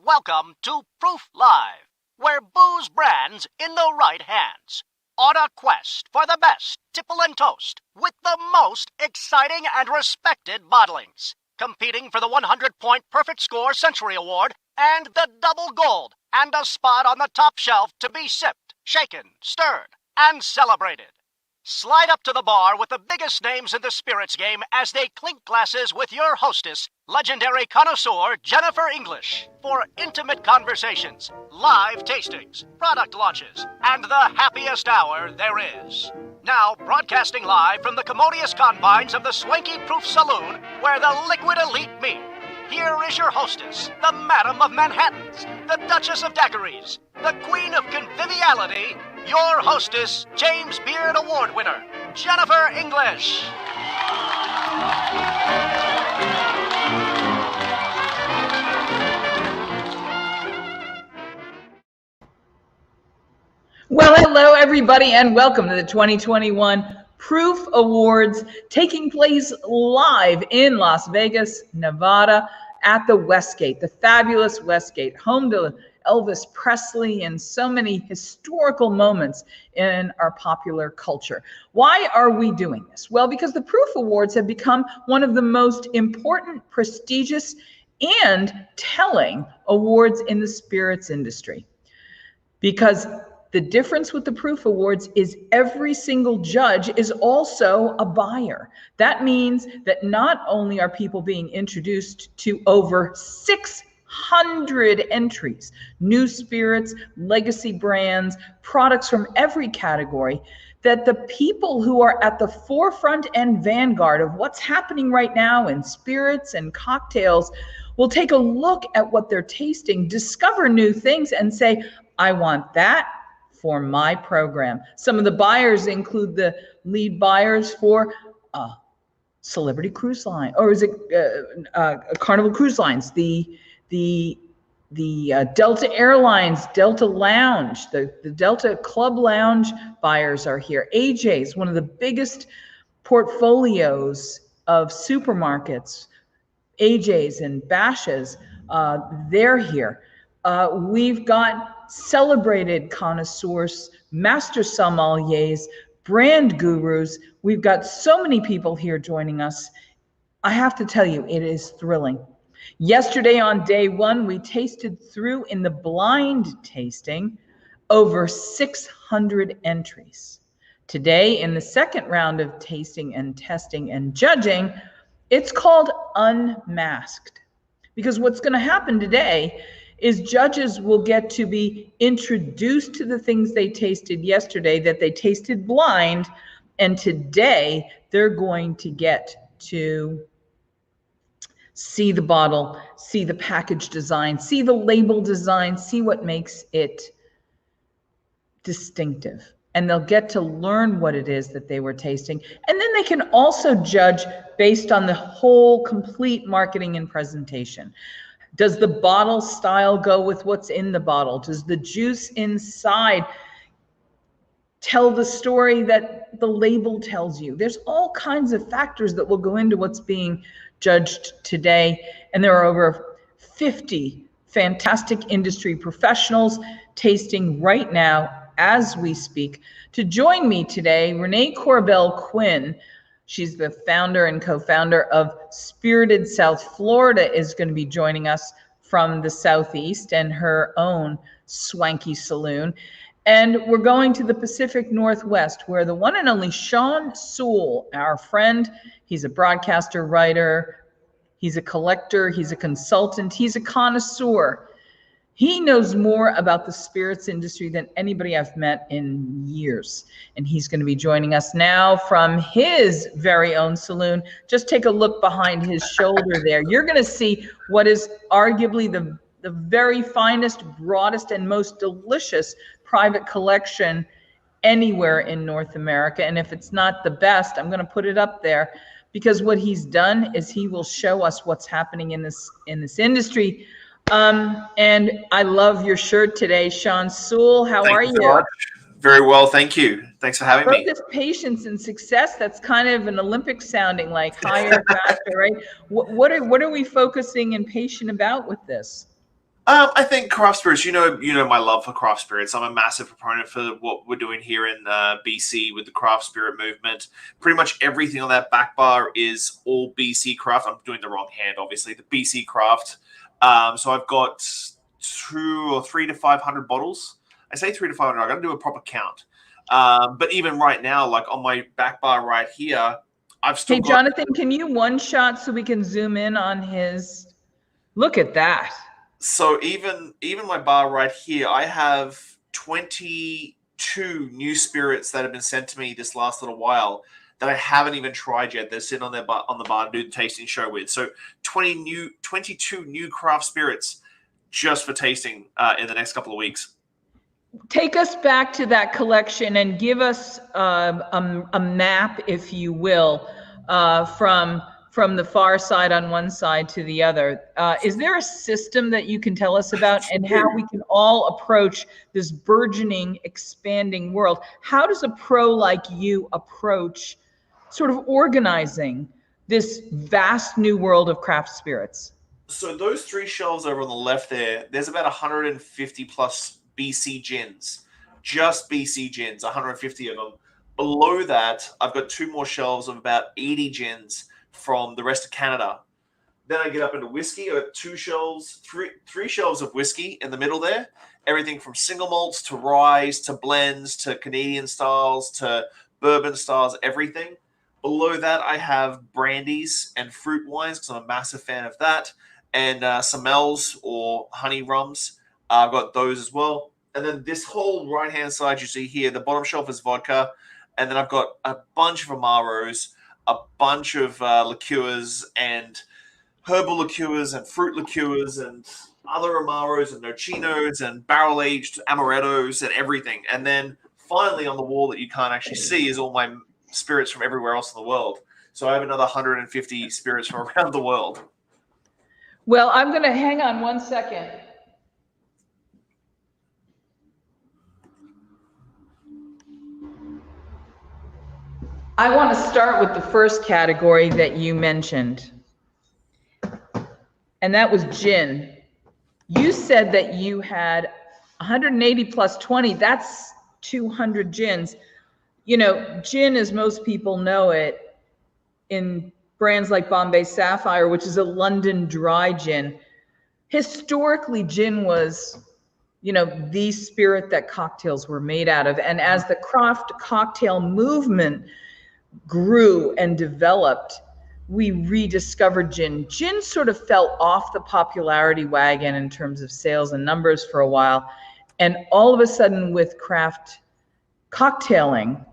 Welcome to Proof Live, where booze brands in the right hands. On a quest for the best tipple and toast with the most exciting and respected bottlings. Competing for the 100-point Perfect Score Century Award and the double gold and a spot on the top shelf to be sipped, shaken, stirred, and celebrated. Slide up to the bar with the biggest names in the spirits game as they clink glasses with your hostess, legendary connoisseur Jennifer English, for intimate conversations, live tastings, product launches, and the happiest hour there is. Now, broadcasting live from the commodious confines of the swanky Proof Saloon, where the liquid elite meet. Here is your hostess, the Madam of Manhattans, the Duchess of Daiquiris, the Queen of Conviviality, your hostess, James Beard Award winner, Jennifer English. Well, hello, everybody, and welcome to the 2021 Proof Awards, taking place live in Las Vegas, Nevada, at the Westgate, the fabulous Westgate, home to Elvis Presley and so many historical moments in our popular culture. Why are we doing this? Well, because the Proof Awards have become one of the most important, prestigious, and telling awards in the spirits industry. Because the difference with the Proof Awards is every single judge is also a buyer. That means that not only are people being introduced to over 600 entries, new spirits, legacy brands, products from every category, that the people who are at the forefront and vanguard of what's happening right now in spirits and cocktails will take a look at what they're tasting, discover new things, and say, I want that for my program. Some of the buyers include the lead buyers for Celebrity Cruise Line, or is it Carnival Cruise Lines, the Delta Airlines, Delta Lounge, the Delta Club Lounge buyers are here. AJ's, one of the biggest portfolios of supermarkets, AJ's and Bash's, they're here. We've got celebrated connoisseurs, master sommeliers, brand gurus. We've got so many people here joining us. I have to tell you, it is thrilling. Yesterday on day one, we tasted through in the blind tasting over 600 entries. Today, in the second round of tasting and testing and judging, it's called Unmasked. Because what's going to happen today is judges will get to be introduced to the things they tasted yesterday that they tasted blind, and today they're going to get to see the bottle, see the package design, see the label design, see what makes it distinctive. And they'll get to learn what it is that they were tasting. And then they can also judge based on the whole complete marketing and presentation. Does the bottle style go with what's in the bottle? Does the juice inside tell the story that the label tells you? There's all kinds of factors that will go into what's being judged today. And there are over 50 fantastic industry professionals tasting right now as we speak. To join me today, Renee Corbell Quinn, she's the founder and co-founder of Spirited South Florida, is going to be joining us from the Southeast and her own swanky saloon. And we're going to the Pacific Northwest, where the one and only Sean Sewell, our friend, he's a broadcaster, writer, he's a collector, he's a consultant, he's a connoisseur. He knows more about the spirits industry than anybody I've met in years. And he's going to be joining us now from his very own saloon. Just take a look behind his shoulder there. You're going to see what is arguably the very finest, broadest, and most delicious private collection anywhere in North America. And if it's not the best, I'm going to put it up there, because what he's done is he will show us what's happening in this industry. And I love your shirt today, Sean Sewell. How are you? So much. Very well, thank you. Thanks for having me. Focus, patience, and success. That's kind of an Olympic sounding, like higher, faster, right? What are we focusing and patient about with this? I think craft spirits. My love for craft spirits. I'm a massive proponent for what we're doing here in BC with the craft spirit movement. Pretty much everything on that back bar is all BC craft. I'm doing the wrong hand, obviously. The BC craft. So I've got 300 to 500 bottles. I say 300 to 500. I got to do a proper count. But even right now, like on my back bar right here, I've still. Hey, Jonathan, can you one shot so we can zoom in on his? Look at that. So even my bar right here, I have 22 new spirits that have been sent to me this last little while that I haven't even tried yet. They're sitting on the bar to do the tasting show with. So 22 new craft spirits just for tasting in the next couple of weeks. Take us back to that collection and give us a map, if you will, from the far side on one side to the other. Is there a system that you can tell us about and how we can all approach this burgeoning, expanding world? How does a pro like you approach sort of organizing this vast new world of craft spirits? So those 3 shelves over on the left there's about 150 plus BC gins, just BC gins, 150 of them. Below that, I've got 2 more shelves of about 80 gins from the rest of Canada. Then I get up into whiskey. I have 3 shelves of whiskey in the middle there. Everything from single malts to rye to blends to Canadian styles to bourbon styles, everything. Below that, I have brandies and fruit wines because I'm a massive fan of that. And Samels or honey rums. I've got those as well. And then this whole right-hand side you see here, the bottom shelf is vodka. And then I've got a bunch of Amaros, a bunch of liqueurs and herbal liqueurs and fruit liqueurs and other Amaros and Nocinos and barrel-aged Amarettos and everything. And then finally on the wall that you can't actually see is all my spirits from everywhere else in the world. So I have another 150 spirits from around the world. Well, I'm going to hang on one second. I want to start with the first category that you mentioned, and that was gin. You said that you had 180 plus 20. That's 200 gins. Gin, as most people know it, in brands like Bombay Sapphire, which is a London dry gin. Historically, gin was, the spirit that cocktails were made out of. And as the craft cocktail movement grew and developed, we rediscovered gin. Gin sort of fell off the popularity wagon in terms of sales and numbers for a while. And all of a sudden with craft cocktailing,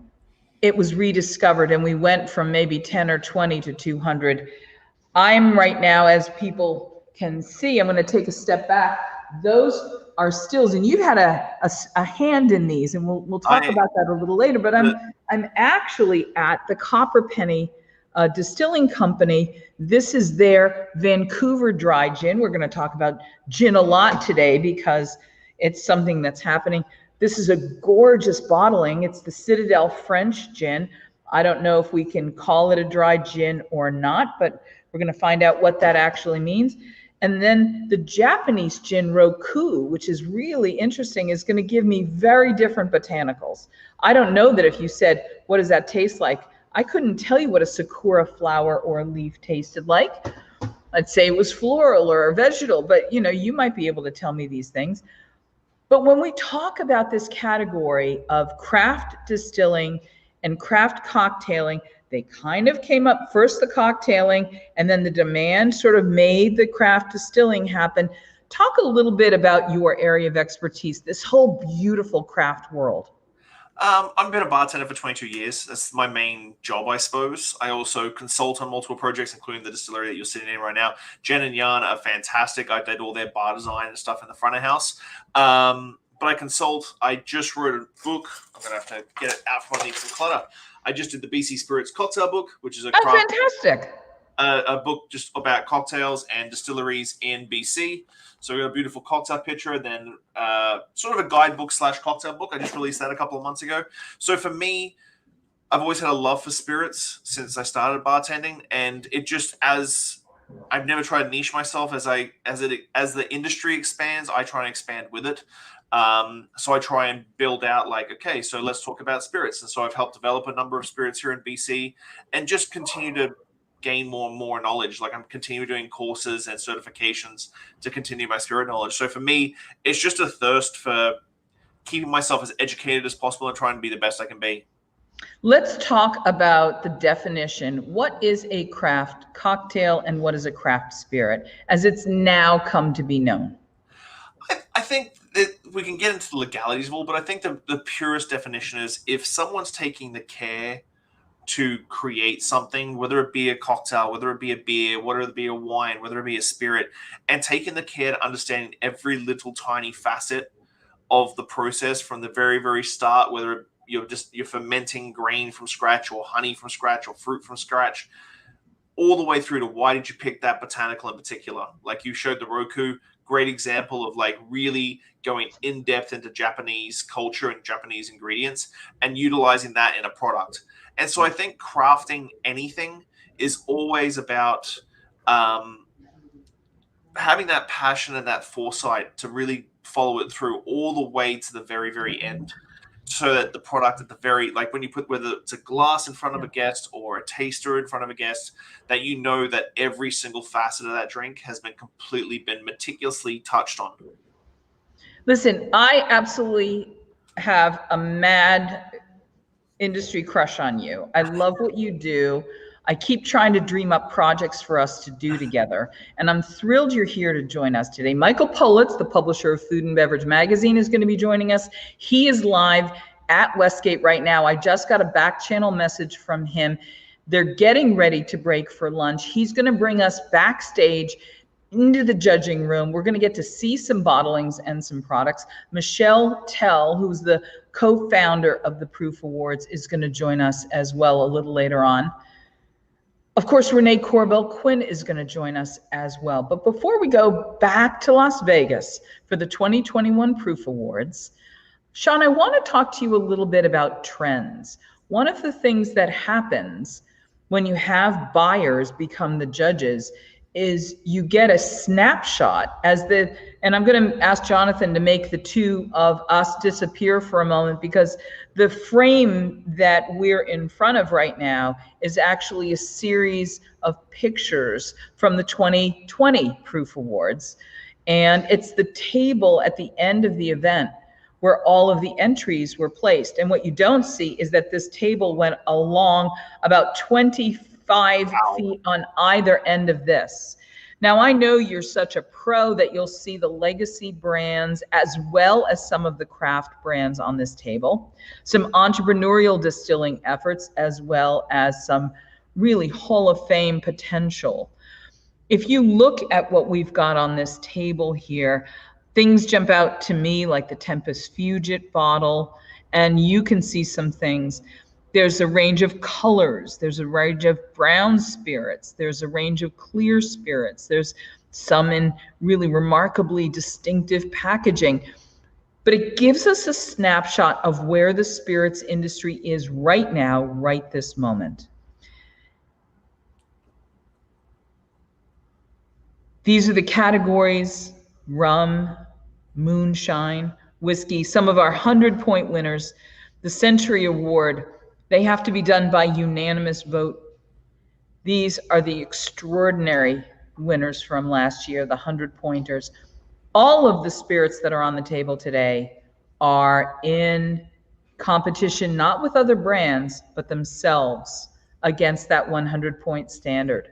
it was rediscovered and we went from maybe 10 or 20 to 200. I'm right now, as people can see, I'm going to take a step back. Those are stills, and you've had a hand in these, and we'll talk about that a little later. But I'm actually at the Copperpenny Distilling Company. This is their Vancouver dry gin. We're going to talk about gin a lot today because it's something that's happening. This is a gorgeous bottling. It's the Citadel French gin. I don't know if we can call it a dry gin or not, but we're going to find out what that actually means. And then the Japanese gin Roku, which is really interesting, is going to give me very different botanicals. I don't know that if you said, what does that taste like? I couldn't tell you what a sakura flower or a leaf tasted like. I'd say it was floral or vegetal, but you might be able to tell me these things. But when we talk about this category of craft distilling and craft cocktailing, they kind of came up first, the cocktailing, and then the demand sort of made the craft distilling happen. Talk a little bit about your area of expertise, this whole beautiful craft world. I've been a bartender for 22 years. That's my main job, I suppose. I also consult on multiple projects, including the distillery that you're sitting in right now. Jen and Jan are fantastic. I did all their bar design and stuff in the front of house. But I consult. I just wrote a book. I'm going to have to get it out from underneath some clutter. I just did the BC Spirits cocktail book, which is fantastic. A book just about cocktails and distilleries in BC. So we got a beautiful cocktail picture, then sort of a guidebook / cocktail book. I just released that a couple of months ago. So for me, I've always had a love for spirits since I started bartending, and it just, as I've never tried to niche myself. As the industry expands, I try and expand with it. So I try and build out like, okay, so let's talk about spirits. And so I've helped develop a number of spirits here in BC and just continue to gain more and more knowledge. Like I'm continuing doing courses and certifications to continue my spirit knowledge. So for me, it's just a thirst for keeping myself as educated as possible and trying to be the best I can be. Let's talk about the definition. What is a craft cocktail and what is a craft spirit as it's now come to be known? I think that we can get into the legalities of all, but I think the purest definition is if someone's taking the care to create something, whether it be a cocktail, whether it be a beer, whether it be a wine, whether it be a spirit, and taking the care to understanding every little tiny facet of the process from the very, very start, whether you're fermenting grain from scratch or honey from scratch or fruit from scratch, all the way through to why did you pick that botanical in particular? Like you showed the Roku, great example of like really going in depth into Japanese culture and Japanese ingredients and utilizing that in a product. And so I think crafting anything is always about having that passion and that foresight to really follow it through all the way to the very, very end. So that the product at the very, like when you put, whether it's a glass in front of a guest or a taster in front of a guest, that you know that every single facet of that drink has been meticulously touched on. Listen, I absolutely have a mad industry crush on you. I love what you do. I keep trying to dream up projects for us to do together. And I'm thrilled you're here to join us today. Michael Politz, the publisher of Food and Beverage Magazine, is going to be joining us. He is live at Westgate right now. I just got a back channel message from him. They're getting ready to break for lunch. He's going to bring us backstage into the judging room. We're going to get to see some bottlings and some products. Michelle Tell, who's the co-founder of the Proof Awards, is going to join us as well a little later on. Of course, Renee Corbell Quinn is going to join us as well. But before we go back to Las Vegas for the 2021 Proof Awards, Sean, I want to talk to you a little bit about trends. One of the things that happens when you have buyers become the judges is you get a snapshot and I'm going to ask Jonathan to make the two of us disappear for a moment, because the frame that we're in front of right now is actually a series of pictures from the 2020 Proof Awards. And it's the table at the end of the event where all of the entries were placed. And what you don't see is that this table went along about 25 feet on either end of this. Now, I know you're such a pro that you'll see the legacy brands as well as some of the craft brands on this table, some entrepreneurial distilling efforts, as well as some really Hall of Fame potential. If you look at what we've got on this table here, things jump out to me like the Tempest Fugit bottle, and you can see some things. There's a range of colors. There's a range of brown spirits. There's a range of clear spirits. There's some in really remarkably distinctive packaging. But it gives us a snapshot of where the spirits industry is right now, right this moment. These are the categories: rum, moonshine, whiskey, some of our 100-point winners. The Century Award, they have to be done by unanimous vote. These are the extraordinary winners from last year, the 100-pointers. All of the spirits that are on the table today are in competition, not with other brands, but themselves against that 100-point standard,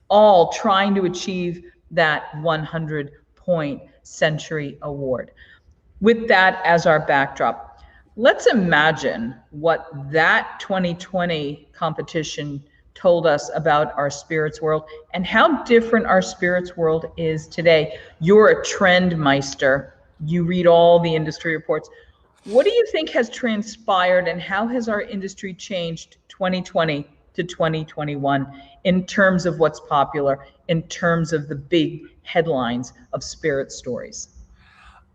all trying to achieve that 100-point Century Award. With that as our backdrop, let's imagine what that 2020 competition told us about our spirits world and how different our spirits world is today. You're a trend meister. You read all the industry reports. What do you think has transpired and how has our industry changed 2020 to 2021 in terms of what's popular, in terms of the big headlines of spirit stories?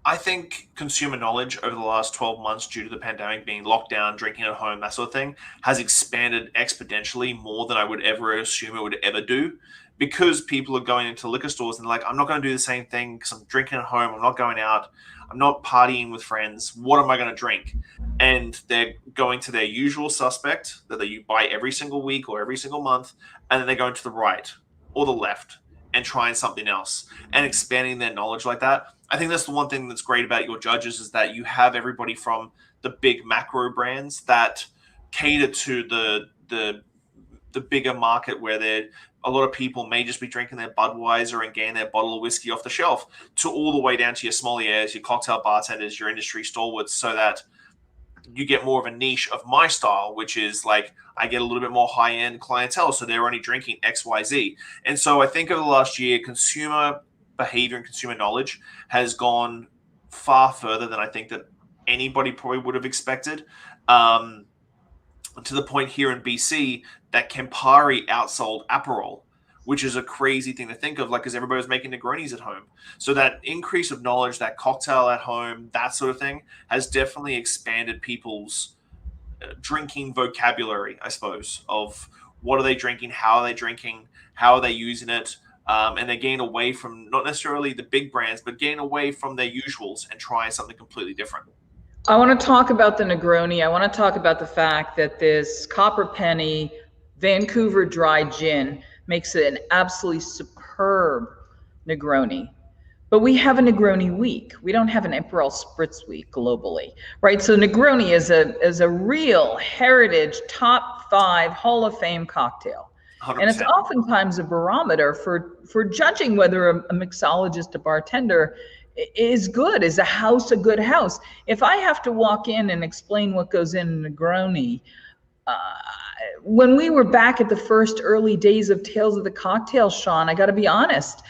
I think consumer knowledge over the last 12 months, due to the pandemic, being locked down, drinking at home, that sort of thing, has expanded exponentially more than I would ever assume it would ever do. because people are going into liquor stores and like, I'm not going to do the same thing because I'm drinking at home. I'm not going out. I'm not partying with friends. What am I going to drink? And they're going to their usual suspect that they buy every single week or every single month, and then they're going to the right or the left and trying something else and expanding their knowledge like that. I think that's the one thing that's great about your judges is that you have everybody from the big macro brands that cater to the bigger market where a lot of people may just be drinking their Budweiser and getting their bottle of whiskey off the shelf, to all the way down to your sommeliers, your cocktail bartenders, your industry stalwarts, so that you get more of a niche of my style, which is like I get a little bit more high-end clientele, so they're only drinking XYZ. And so I think over the last year, consumer behavior and consumer knowledge has gone far further than I think that anybody probably would have expected. To the point here in BC that Campari outsold Aperol, which is a crazy thing to think of, like, because everybody was making Negronis at home. So that increase of knowledge, that cocktail at home, that sort of thing, has definitely expanded people's drinking vocabulary, I suppose, of what are they drinking, how are they drinking, how are they using it, and they're getting away from not necessarily the big brands, but getting away from their usuals and trying something completely different. I want to talk about the Negroni. I want to talk about the fact that this Copper Penny Vancouver dry gin makes it an absolutely superb Negroni. But we have a Negroni week. We don't have an Aperol Spritz week globally, right? So Negroni is a real heritage top 5 Hall of Fame cocktail. 100%. And it's oftentimes a barometer for judging whether a mixologist, a bartender is good. Is a house a good house? If I have to walk in and explain what goes in a Negroni, when we were back at the first early days of Tales of the Cocktail, Sean, I got to be honest.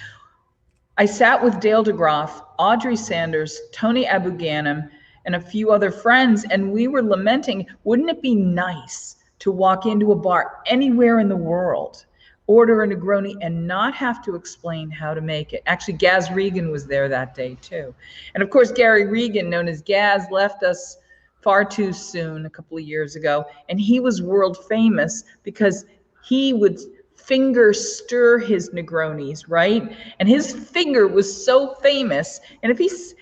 I sat with Dale DeGroff, Audrey Sanders, Tony Abuganim, and a few other friends, and we were lamenting, wouldn't it be nice to walk into a bar anywhere in the world, order a Negroni, and not have to explain how to make it? Actually, Gaz Regan was there that day too. And of course, Gary Regan, known as Gaz, left us far too soon a couple of years ago. And he was world famous because he would finger stir his Negronis, right? And his finger was so famous. And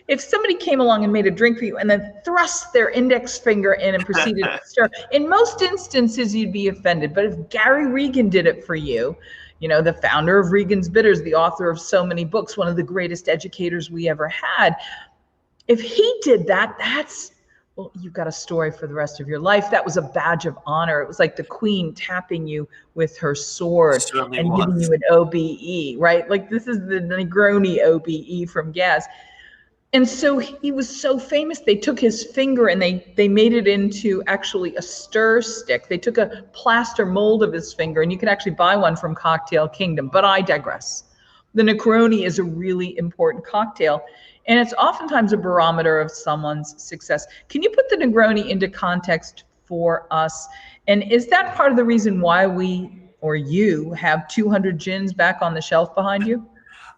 if somebody came along and made a drink for you and then thrust their index finger in and proceeded to stir, in most instances you'd be offended. But if Gary Regan did it for you, you know, the founder of Regan's Bitters, the author of so many books, one of the greatest educators we ever had, if he did that, well, you've got a story for the rest of your life. That was a badge of honor. It was like the queen tapping you with her sword and giving you an OBE, right? Like, this is the Negroni OBE from Gaz. And so he was so famous, they took his finger and they made it into actually a stir stick. They took a plaster mold of his finger, and you can actually buy one from Cocktail Kingdom, but I digress. The Negroni is a really important cocktail, and it's oftentimes a barometer of someone's success. Can you put the Negroni into context for us? And is that part of the reason why we, or you, have 200 gins back on the shelf behind you?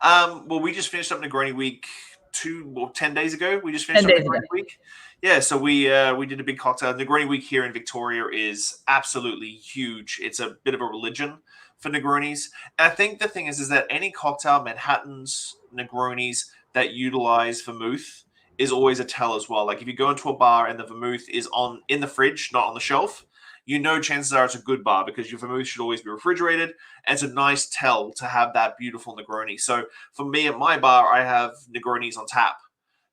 Well, we just finished up Negroni Week 10 days ago. We just finished up Negroni Week. Yeah, so we did a big cocktail. Negroni Week here in Victoria is absolutely huge. It's a bit of a religion for Negronis. And I think the thing is that any cocktail, Manhattans, Negronis, that utilize vermouth is always a tell as well. Like, if you go into a bar and the vermouth is in the fridge, not on the shelf, you know chances are it's a good bar, because your vermouth should always be refrigerated, and it's a nice tell to have that beautiful Negroni. So for me at my bar, I have Negronis on tap.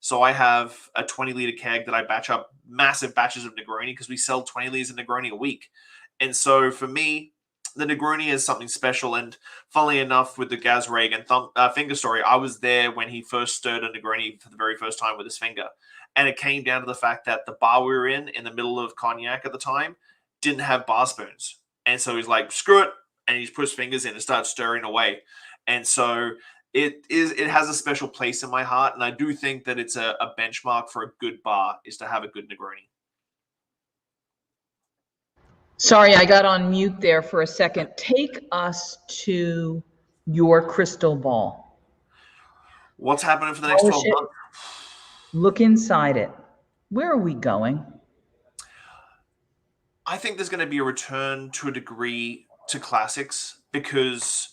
So I have a 20-liter keg that I batch up massive batches of Negroni, because we sell 20 liters of Negroni a week. And so for me, the Negroni is something special. And funnily enough, with the Gaz Regan finger story, I was there when he first stirred a Negroni for the very first time with his finger. And it came down to the fact that the bar we were in the middle of Cognac at the time, didn't have bar spoons. And so he's like, screw it. And he just put his fingers in and started stirring away. And so it has a special place in my heart. And I do think that it's a benchmark for a good bar, is to have a good Negroni. Sorry, I got on mute there for a second. Take us to your crystal ball. What's happening for the next 12 months? Look inside it. Where are we going? I think there's going to be a return to a degree to classics, because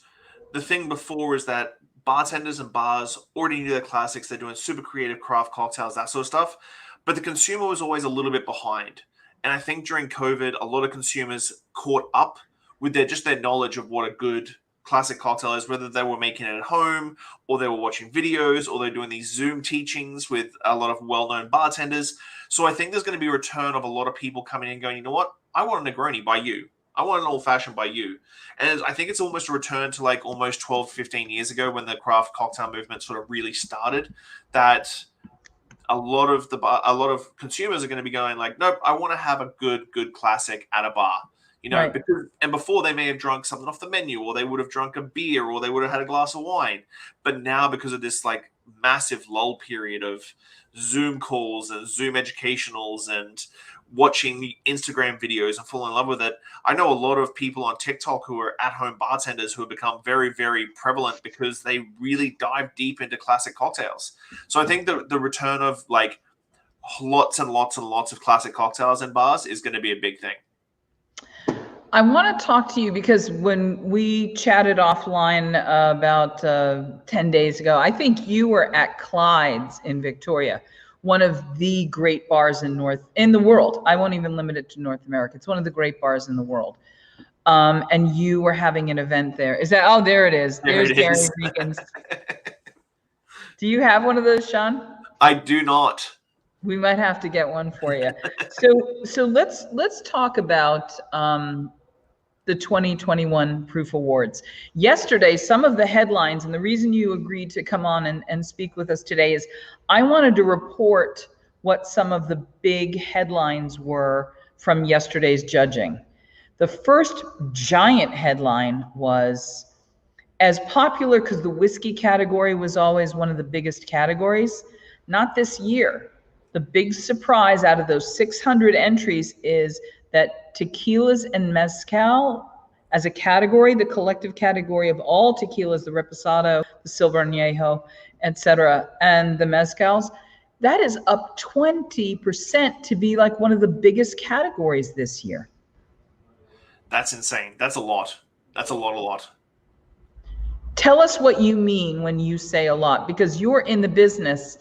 the thing before is that bartenders and bars already knew their classics. They're doing super creative craft cocktails, that sort of stuff. But the consumer was always a little bit behind. And I think during COVID, a lot of consumers caught up with their knowledge of what a good classic cocktail is, whether they were making it at home or they were watching videos or they're doing these Zoom teachings with a lot of well-known bartenders. So I think there's going to be a return of a lot of people coming in and going, you know what? I want a Negroni by you. I want an old-fashioned by you. And I think it's almost a return to like almost 12, 15 years ago when the craft cocktail movement sort of really started, that a lot of consumers are going to be going like, nope, I want to have a good classic at a bar. Right. And before they may have drunk something off the menu, or they would have drunk a beer, or they would have had a glass of wine. But now, because of this like massive lull period of Zoom calls and Zoom educationals and watching Instagram videos and falling in love with it, I know a lot of people on TikTok who are at-home bartenders who have become very, very prevalent because they really dive deep into classic cocktails. So I think the return of like lots and lots and lots of classic cocktails in bars is going to be a big thing. I want to talk to you because when we chatted offline about 10 days ago, I think you were at Clyde's in Victoria, one of the great bars in the world. I won't even limit it to North America. It's one of the great bars in the world. And you were having an event there. Is that, oh, there it is. There's Gary Regan's. Do you have one of those, Sean? I do not. We might have to get one for you. So let's talk about the 2021 Proof Awards. Yesterday, some of the headlines, and the reason you agreed to come on and speak with us today is I wanted to report what some of the big headlines were from yesterday's judging. The first giant headline was, as popular, because the whiskey category was always one of the biggest categories, not this year. The big surprise out of those 600 entries is that tequilas and mezcal as a category, the collective category of all tequilas, the reposado, the silver añejo, etc., and the mezcals, that is up 20% to be like one of the biggest categories this year. That's insane. That's a lot. That's a lot. Tell us what you mean when you say a lot, because you're in the business.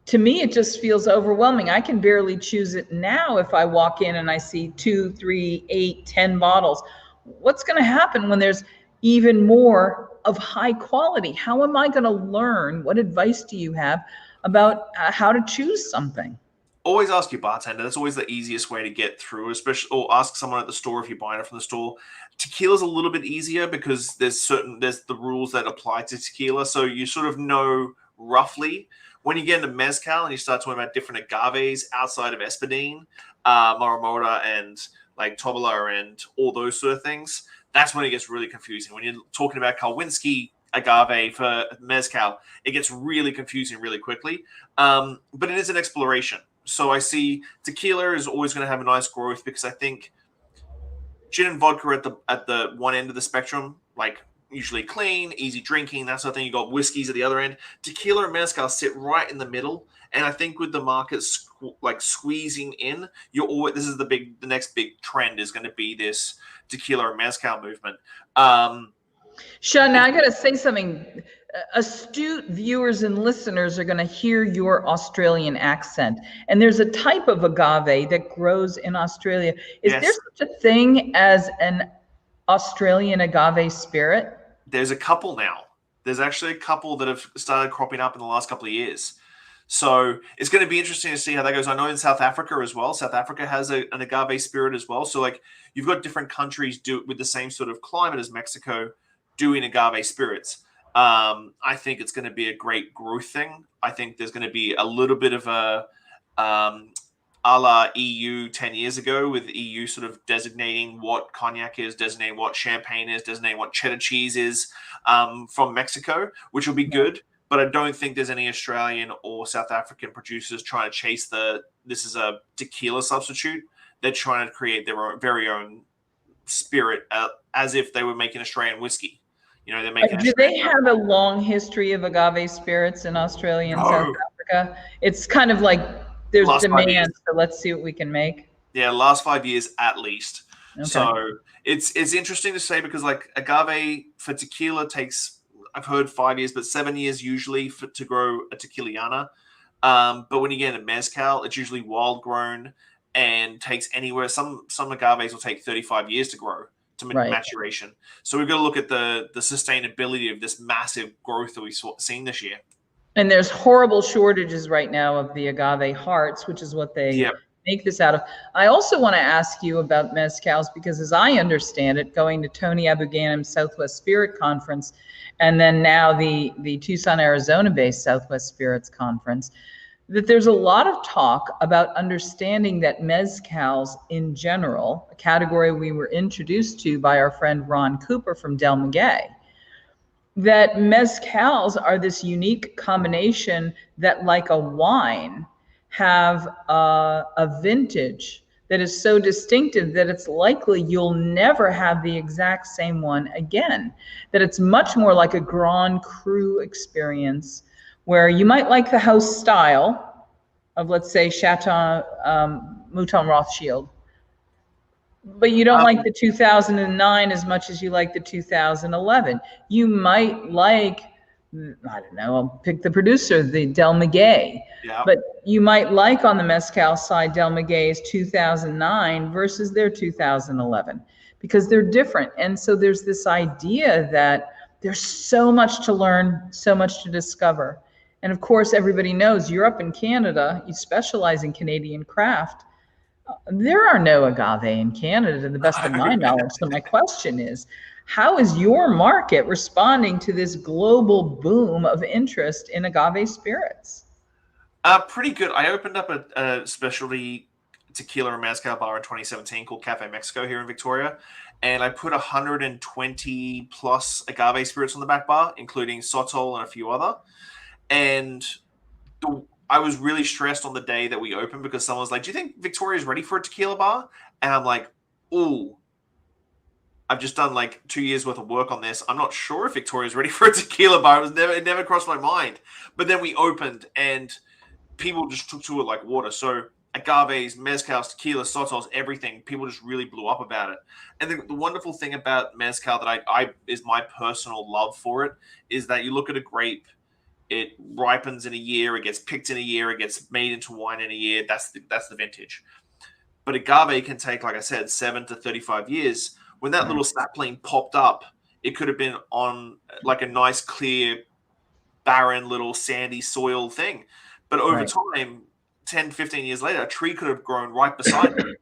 To me, it just feels overwhelming. I can barely choose it now if I walk in and I see 2, 3, 8, 10 bottles. What's going to happen when there's even more of high quality? How am I going to learn? What advice do you have about how to choose something? Always ask your bartender. That's always the easiest way to get through, especially, or ask someone at the store if you're buying it from the store. Tequila's a little bit easier because there's the rules that apply to tequila. So you sort of know roughly. When you get into mezcal and you start talking about different agaves outside of Espadín, Marmota, and like Tobola and all those sort of things, that's when it gets really confusing. When you're talking about Kalwinski agave for mezcal, it gets really confusing really quickly. But it is an exploration. So I see tequila is always going to have a nice growth because I think gin and vodka at the one end of the spectrum, like usually clean, easy drinking, that sort of thing. You got whiskeys at the other end. Tequila and mezcal sit right in the middle, and I think with the market squeezing in, the next big trend is going to be this tequila and mezcal movement. Sean, now I got to say something. Astute viewers and listeners are going to hear your Australian accent, and there's a type of agave that grows in Australia. Is there such a thing as an Australian agave spirit? There's a couple now. There's actually a couple that have started cropping up in the last couple of years. So it's going to be interesting to see how that goes. I know in South Africa as well. South Africa has an agave spirit as well. So like you've got different countries with the same sort of climate as Mexico doing agave spirits. I think it's going to be a great growth thing. I think there's going to be a little bit of a la EU 10 years ago, with the EU sort of designating what cognac is, designating what champagne is, designating what cheddar cheese is from Mexico, which will be good. But I don't think there's any Australian or South African producers trying to chase this is a tequila substitute. They're trying to create their very own spirit as if they were making Australian whiskey. They're making. Do they have a long history of agave spirits in Australia and South Africa? It's kind of like there's demand, so let's see what we can make. Yeah, last 5 years at least. Okay. So it's interesting to say because like agave for tequila takes, I've heard 5 years, but 7 years usually to grow a tequiliana. But when you get into mezcal, it's usually wild grown and takes anywhere. Some agaves will take 35 years to grow to Right. maturation. So we've got to look at the sustainability of this massive growth that we've seen this year. And there's horrible shortages right now of the agave hearts, which is what they make this out of. I also want to ask you about mezcals because as I understand it, going to Tony Abuganim's Southwest Spirit Conference, and then now the Tucson, Arizona-based Southwest Spirits Conference, that there's a lot of talk about understanding that mezcals in general, a category we were introduced to by our friend Ron Cooper from Del Maguey, that mezcals are this unique combination that, like a wine, have a vintage that is so distinctive that it's likely you'll never have the exact same one again. That it's much more like a Grand Cru experience where you might like the house style of, let's say, Chateau Mouton Rothschild, but you don't like the 2009 as much as you like the 2011. You might like, I don't know, I'll pick the producer, the Del Maguey. Yeah. But you might like on the mezcal side Del Maguey's 2009 versus their 2011 because they're different. And so there's this idea that there's so much to learn, so much to discover. And of course, everybody knows Europe and Canada, you specialize in Canadian craft. There are no agave in Canada to the best of my knowledge. So my question is, how is your market responding to this global boom of interest in agave spirits? Pretty good. I opened up a specialty tequila and mezcal bar in 2017 called Cafe Mexico here in Victoria. And I put 120 plus agave spirits on the back bar, including Sotol and a few other. And I was really stressed on the day that we opened because someone was like, do you think Victoria's ready for a tequila bar? And I'm like, ooh, I've just done like 2 years worth of work on this. I'm not sure if Victoria's ready for a tequila bar. It never crossed my mind. But then we opened and people just took to it like water. So agaves, mezcals, tequila, sotols, everything, people just really blew up about it. And the wonderful thing about mezcal that I is my personal love for it is that you look at a grape, it ripens in a year, it gets picked in a year, it gets made into wine in a year. That's the vintage. But agave can take, like I said, 7 to 35 years. When that little sapling popped up, it could have been on like a nice, clear, barren little sandy soil thing. But over time, 10, 15 years later, a tree could have grown right beside it.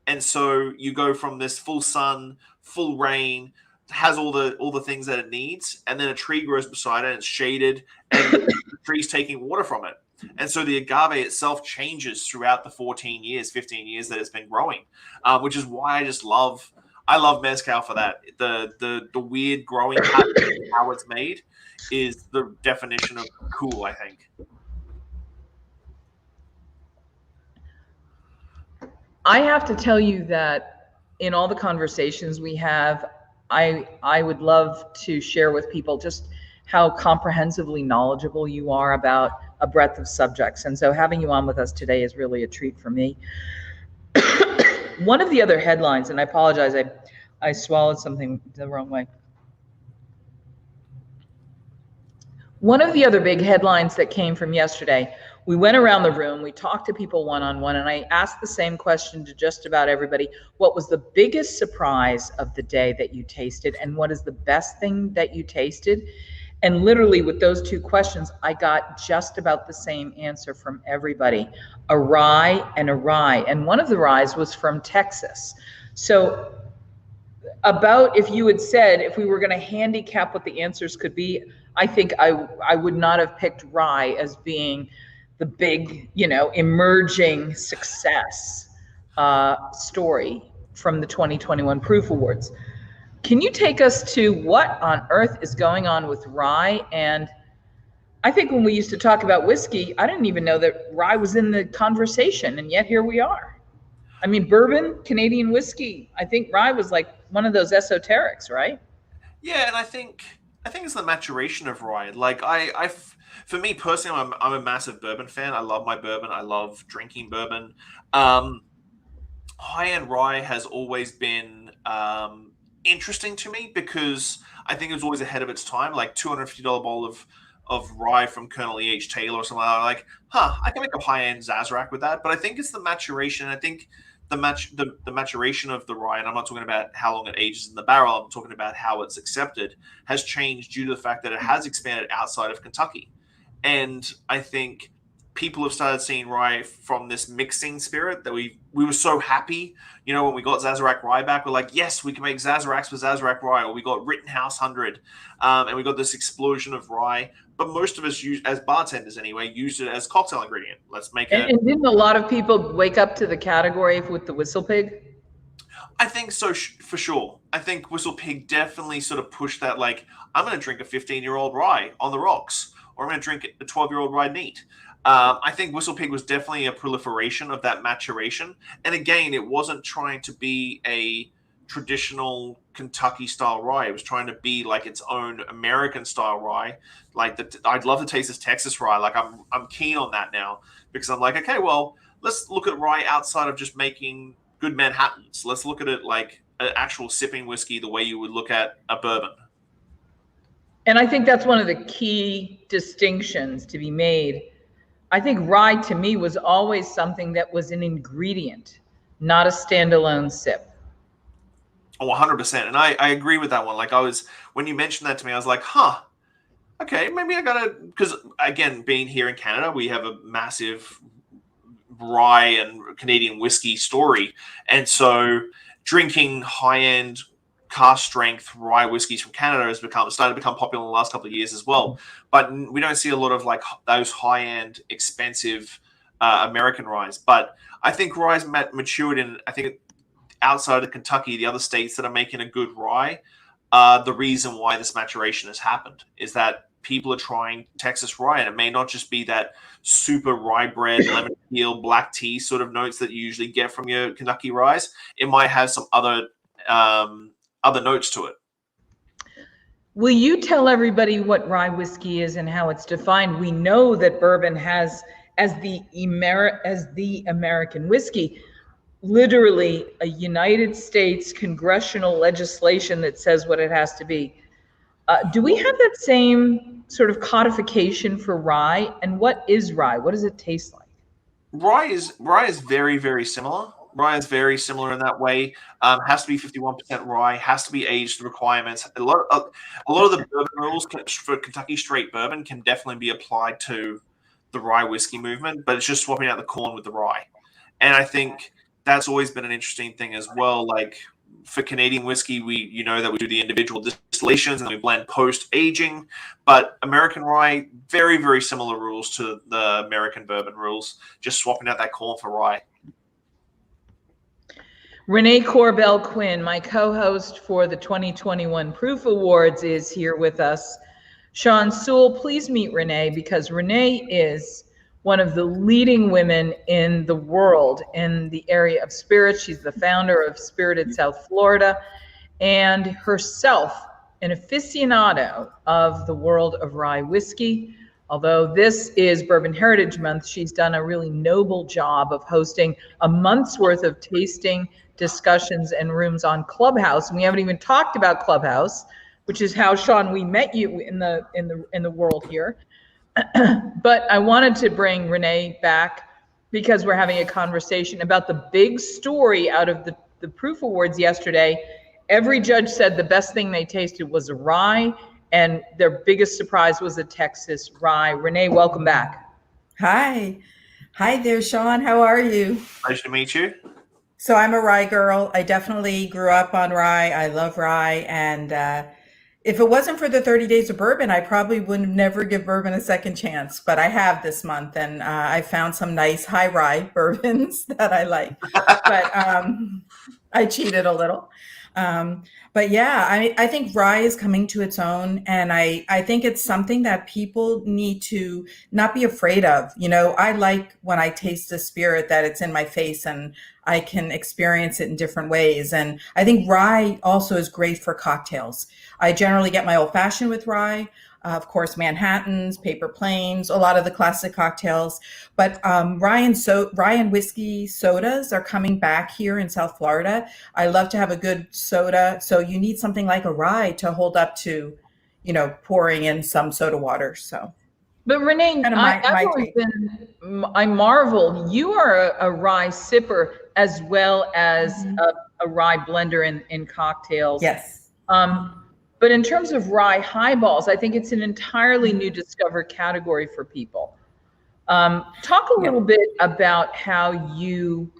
And so you go from this full sun, full rain, has all the things that it needs, and then a tree grows beside it and it's shaded and the tree's taking water from it. And so the agave itself changes throughout the 15 years that it's been growing, which is why I love mezcal for that. The weird growing pattern, how it's made, is the definition of cool, I think. I have to tell you that in all the conversations we have, I would love to share with people just how comprehensively knowledgeable you are about a breadth of subjects. And so having you on with us today is really a treat for me. One of the other headlines, and I apologize, I swallowed something the wrong way. One of the other big headlines that came from yesterday, we went around the room, we talked to people one-on-one, and I asked the same question to just about everybody. What was the biggest surprise of the day that you tasted, and what is the best thing that you tasted? And literally with those two questions, I got just about the same answer from everybody, a rye and a rye. And one of the ryes was from Texas. So about, if you had said, if we were going to handicap what the answers could be, I think I would not have picked rye as being the big, emerging success story from the 2021 Proof Awards. Can you take us to what on earth is going on with rye? And I think when we used to talk about whiskey, I didn't even know that rye was in the conversation, and yet here we are. I mean, bourbon, Canadian whiskey, I think rye was like one of those esoterics, right? Yeah, and I think it's the maturation of rye. Like for me personally, I'm a massive bourbon fan. I love my bourbon. I love drinking bourbon. high-end rye has always been interesting to me because I think it was always ahead of its time. Like $250 bowl of rye from Colonel E.H. Taylor or something like, I can make a high-end Sazerac with that. But I think it's the maturation. I think the maturation of the rye, and I'm not talking about how long it ages in the barrel, I'm talking about how it's accepted, has changed due to the fact that it has expanded outside of Kentucky. And I think people have started seeing rye from this mixing spirit that we were so happy, when we got Sazerac rye back. We're like, yes, we can make Sazeracs with Sazerac rye, or we got Rittenhouse 100, and we got this explosion of rye. But most of us, as bartenders anyway, used it as cocktail ingredient. Let's make it. And didn't a lot of people wake up to the category with the Whistle Pig? I think so, for sure. I think Whistle Pig definitely sort of pushed that, like, I'm going to drink a 15-year-old rye on the rocks, or I'm going to drink a 12-year-old rye neat. I think Whistle Pig was definitely a proliferation of that maturation. And again, it wasn't trying to be a traditional Kentucky-style rye. It was trying to be like its own American-style rye. Like, I'd love to taste this Texas rye. Like, I'm keen on that now because I'm like, okay, well, let's look at rye outside of just making good Manhattans. Let's look at it like an actual sipping whiskey, the way you would look at a bourbon. And I think that's one of the key distinctions to be made. I think rye to me was always something that was an ingredient, not a standalone sip. Oh, 100%. And I agree with that one. Like, when you mentioned that to me, I was like, okay, maybe I gotta, because again, being here in Canada, we have a massive rye and Canadian whiskey story. And so drinking high-end cask strength rye whiskeys from Canada has started to become popular in the last couple of years as well. But we don't see a lot of like those high-end, expensive American ryes. But I think rye's matured in, I think outside of Kentucky, the other states that are making a good rye, the reason why this maturation has happened is that people are trying Texas rye, and it may not just be that super rye bread, lemon peel, black tea sort of notes that you usually get from your Kentucky ryes. It might have some other notes to it. Will you tell everybody what rye whiskey is and how it's defined? We know that bourbon has, as the American whiskey, literally a United States congressional legislation that says what it has to be. Do we have that same sort of codification for rye? And what is rye? What does it taste like? Rye is very, very similar. Rye is very similar in that way. Has to be 51% rye. Has to be aged requirements. A lot of the bourbon rules for Kentucky straight bourbon can definitely be applied to the rye whiskey movement, but it's just swapping out the corn with the rye. And I think that's always been an interesting thing as well. Like for Canadian whiskey, that we do the individual distillations and we blend post aging, but American rye, very, very similar rules to the American bourbon rules, just swapping out that corn for rye. Renee Corbell Quinn, my co-host for the 2021 Proof Awards, is here with us. Sean Sewell, please meet Renee, because Renee is one of the leading women in the world in the area of spirits. She's the founder of Spirited South Florida, and herself an aficionado of the world of rye whiskey. Although this is Bourbon Heritage Month, she's done a really noble job of hosting a month's worth of tasting discussions and rooms on Clubhouse. And we haven't even talked about Clubhouse, which is how, Sean, we met you in the world here. But I wanted to bring Renee back because we're having a conversation about the big story out of the Proof Awards yesterday. Every judge said the best thing they tasted was a rye, and their biggest surprise was a Texas rye. Renee, welcome back. Hi there, Sean. How are you? Pleasure to meet you. So I'm a rye girl. I definitely grew up on rye. I love rye. And if it wasn't for the 30 days of bourbon, I probably would never give bourbon a second chance. But I have this month, and I found some nice high rye bourbons that I like. But I cheated a little. But yeah, I think rye is coming to its own. And I think it's something that people need to not be afraid of. I like when I taste a spirit that it's in my face and I can experience it in different ways. And I think rye also is great for cocktails. I generally get my old fashioned with rye. of course, Manhattans, Paper Planes, a lot of the classic cocktails. But rye and whiskey sodas are coming back here in South Florida. I love to have a good soda. So you need something like a rye to hold up to, pouring in some soda water. So. But Renee, I marvel, you are a rye sipper as well as a rye blender in cocktails. Yes. But in terms of rye highballs, I think it's an entirely new discovered category for people. Talk a little bit about how you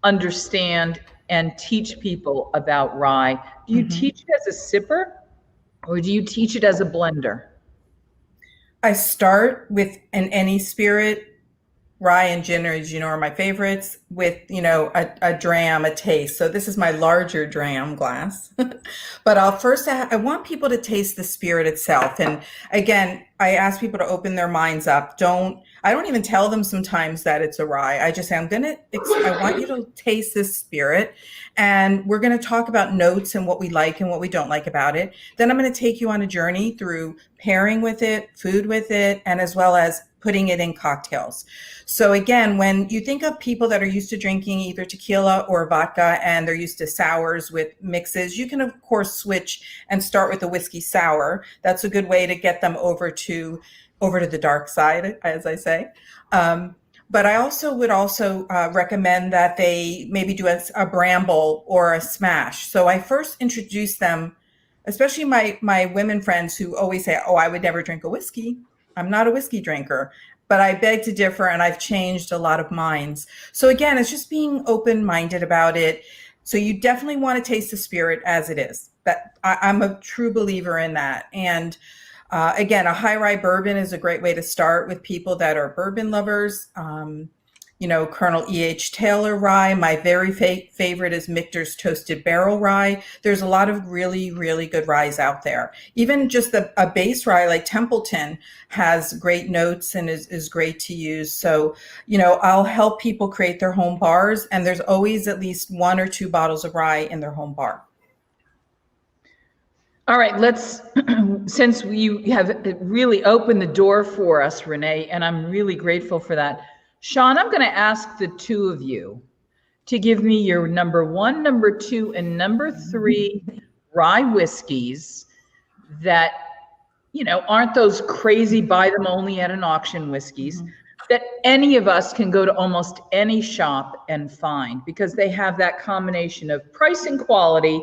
understand and teach people about rye. Do you teach it as a sipper or do you teach it as a blender? I start with any spirit. Rye and gin, as are my favorites, with, a dram, a taste. So this is my larger dram glass. But I want people to taste the spirit itself. And again, I ask people to open their minds up. I don't even tell them sometimes that it's a rye. I just say, I want you to taste this spirit. And we're going to talk about notes and what we like and what we don't like about it. Then I'm going to take you on a journey through pairing with it, food with it, and as well as putting it in cocktails. So again, when you think of people that are used to drinking either tequila or vodka and they're used to sours with mixes, you can of course switch and start with a whiskey sour. That's a good way to get them over to the dark side, as I say. But I would recommend that they maybe do a bramble or a smash. So I first introduce them, especially my women friends who always say, "Oh, I would never drink a whiskey. I'm not a whiskey drinker," but I beg to differ, and I've changed a lot of minds. So again, it's just being open-minded about it. So you definitely want to taste the spirit as it is. I'm a true believer in that. And again, a high rye bourbon is a great way to start with people that are bourbon lovers. Colonel E.H. Taylor rye. My very favorite is Michter's Toasted Barrel Rye. There's a lot of really, really good ryes out there. Even just a base rye like Templeton has great notes and is great to use. So, I'll help people create their home bars, and there's always at least 1 or 2 bottles of rye in their home bar. All right, since you have really opened the door for us, Renee, and I'm really grateful for that. Sean, I'm going to ask the two of you to give me your number 1, number 2, and number 3 rye whiskeys that, aren't those crazy buy them only at an auction whiskeys that any of us can go to almost any shop and find, because they have that combination of price and quality,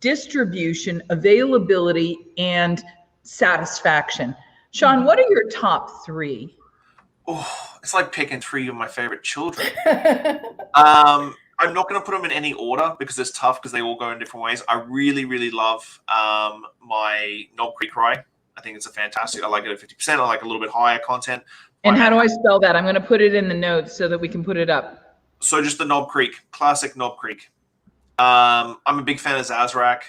distribution, availability, and satisfaction. Sean, what are your top 3? Oh, it's like picking 3 of my favorite children. I'm not going to put them in any order because it's tough because they all go in different ways. I really, really love my Knob Creek rye. I think it's fantastic. I like it at 50%. I like a little bit higher content. And how do I spell that? I'm going to put it in the notes so that we can put it up. So just the Knob Creek, classic Knob Creek. I'm a big fan of Sazerac.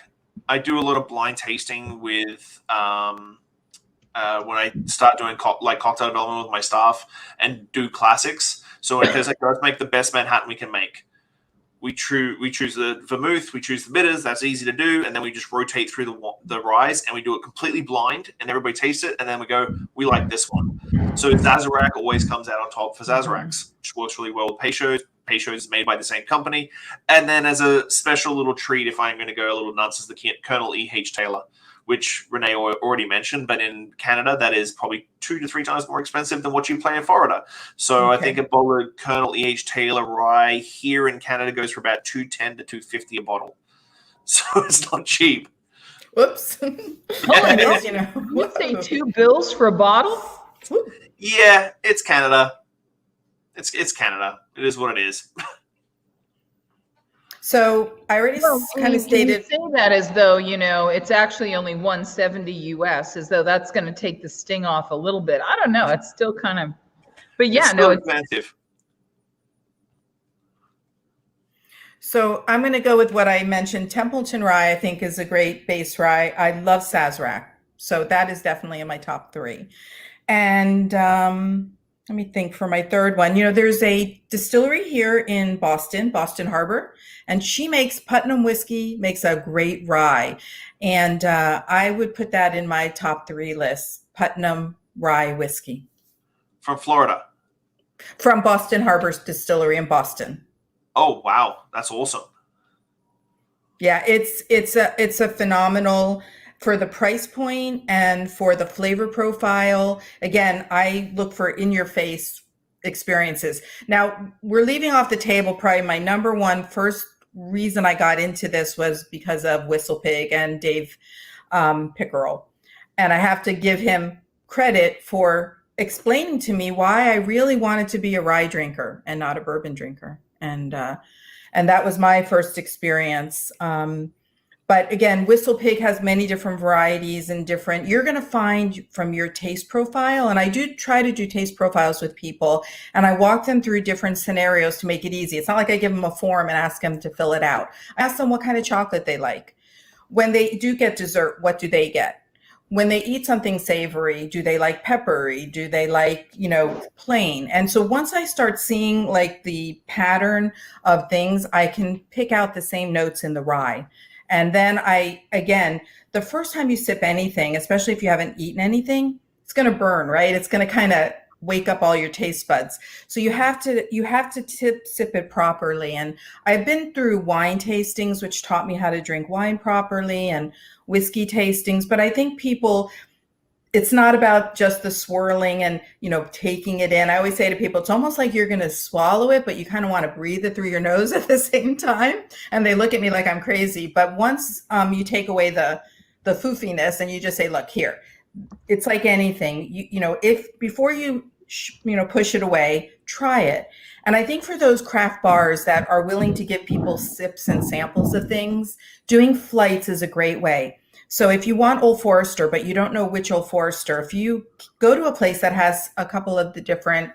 I do a lot of blind tasting with when I start doing cocktail development with my staff and do classics. So it says, let's make the best Manhattan we can make. We choose the vermouth, we choose the bitters. That's easy to do, and then we just rotate through the ryes, and we do it completely blind, and everybody tastes it, and then we go, we like this one. So Sazerac always comes out on top for Sazeracs, which works really well with Peychaud's. Peychaud's is made by the same company, and then as a special little treat, if I'm going to go a little nuts, is the Colonel E.H. Taylor, which Renee already mentioned, but in Canada, that is probably 2 to 3 times more expensive than what you pay in Florida. So I think a bottle of Colonel E.H. Taylor rye here in Canada goes for about $210 to $250 a bottle. So it's not cheap. Whoops. You say $2 for a bottle? Yeah, it's Canada. It's Canada. It is what it is. So I already kind of stated. You say that as though, it's actually only $170 US, as though that's going to take the sting off a little bit. I don't know. It's still kind of, but yeah, it's expensive. So I'm going to go with what I mentioned. Templeton rye, I think, is a great base rye. I love Sazerac. So that is definitely in my top 3. And let me think for my third one. There's a distillery here in Boston Harbor, and she makes Putnam whiskey, makes a great rye. And I would put that in my top 3 list. Putnam rye whiskey From Florida. from Boston Harbor's distillery in Boston. Oh, wow. That's awesome. Yeah, it's a phenomenal for the price point and for the flavor profile. Again, I look for in your face experiences. Now, we're leaving off the table probably my number one first reason I got into this was because of Whistle Pig and Dave Pickerel. And I have to give him credit for explaining to me why I really wanted to be a rye drinker and not a bourbon drinker. And that was my first experience. But again, Whistle Pig has many different varieties and different, you're going to find from your taste profile. And I do try to do taste profiles with people and I walk them through different scenarios to make it easy. It's not like I give them a form and ask them to fill it out. I ask them what kind of chocolate they like. When they do get dessert, what do they get? When they eat something savory, do they like peppery? Do they like, plain? And so once I start seeing like the pattern of things, I can pick out the same notes in the rye. And then the first time you sip anything, especially if you haven't eaten anything, it's going to burn, right? It's going to kind of wake up all your taste buds. So you have to sip it properly. And I've been through wine tastings, which taught me how to drink wine properly, and whiskey tastings. But I think it's not about just the swirling and, taking it in. I always say to people, it's almost like you're going to swallow it, but you kind of want to breathe it through your nose at the same time. And they look at me like I'm crazy. But once you take away the foofiness and you just say, look here, it's like anything, if before you, push it away, try it. And I think for those craft bars that are willing to give people sips and samples of things, doing flights is a great way. So if you want Old Forester, but you don't know which Old Forester, if you go to a place that has a couple of the different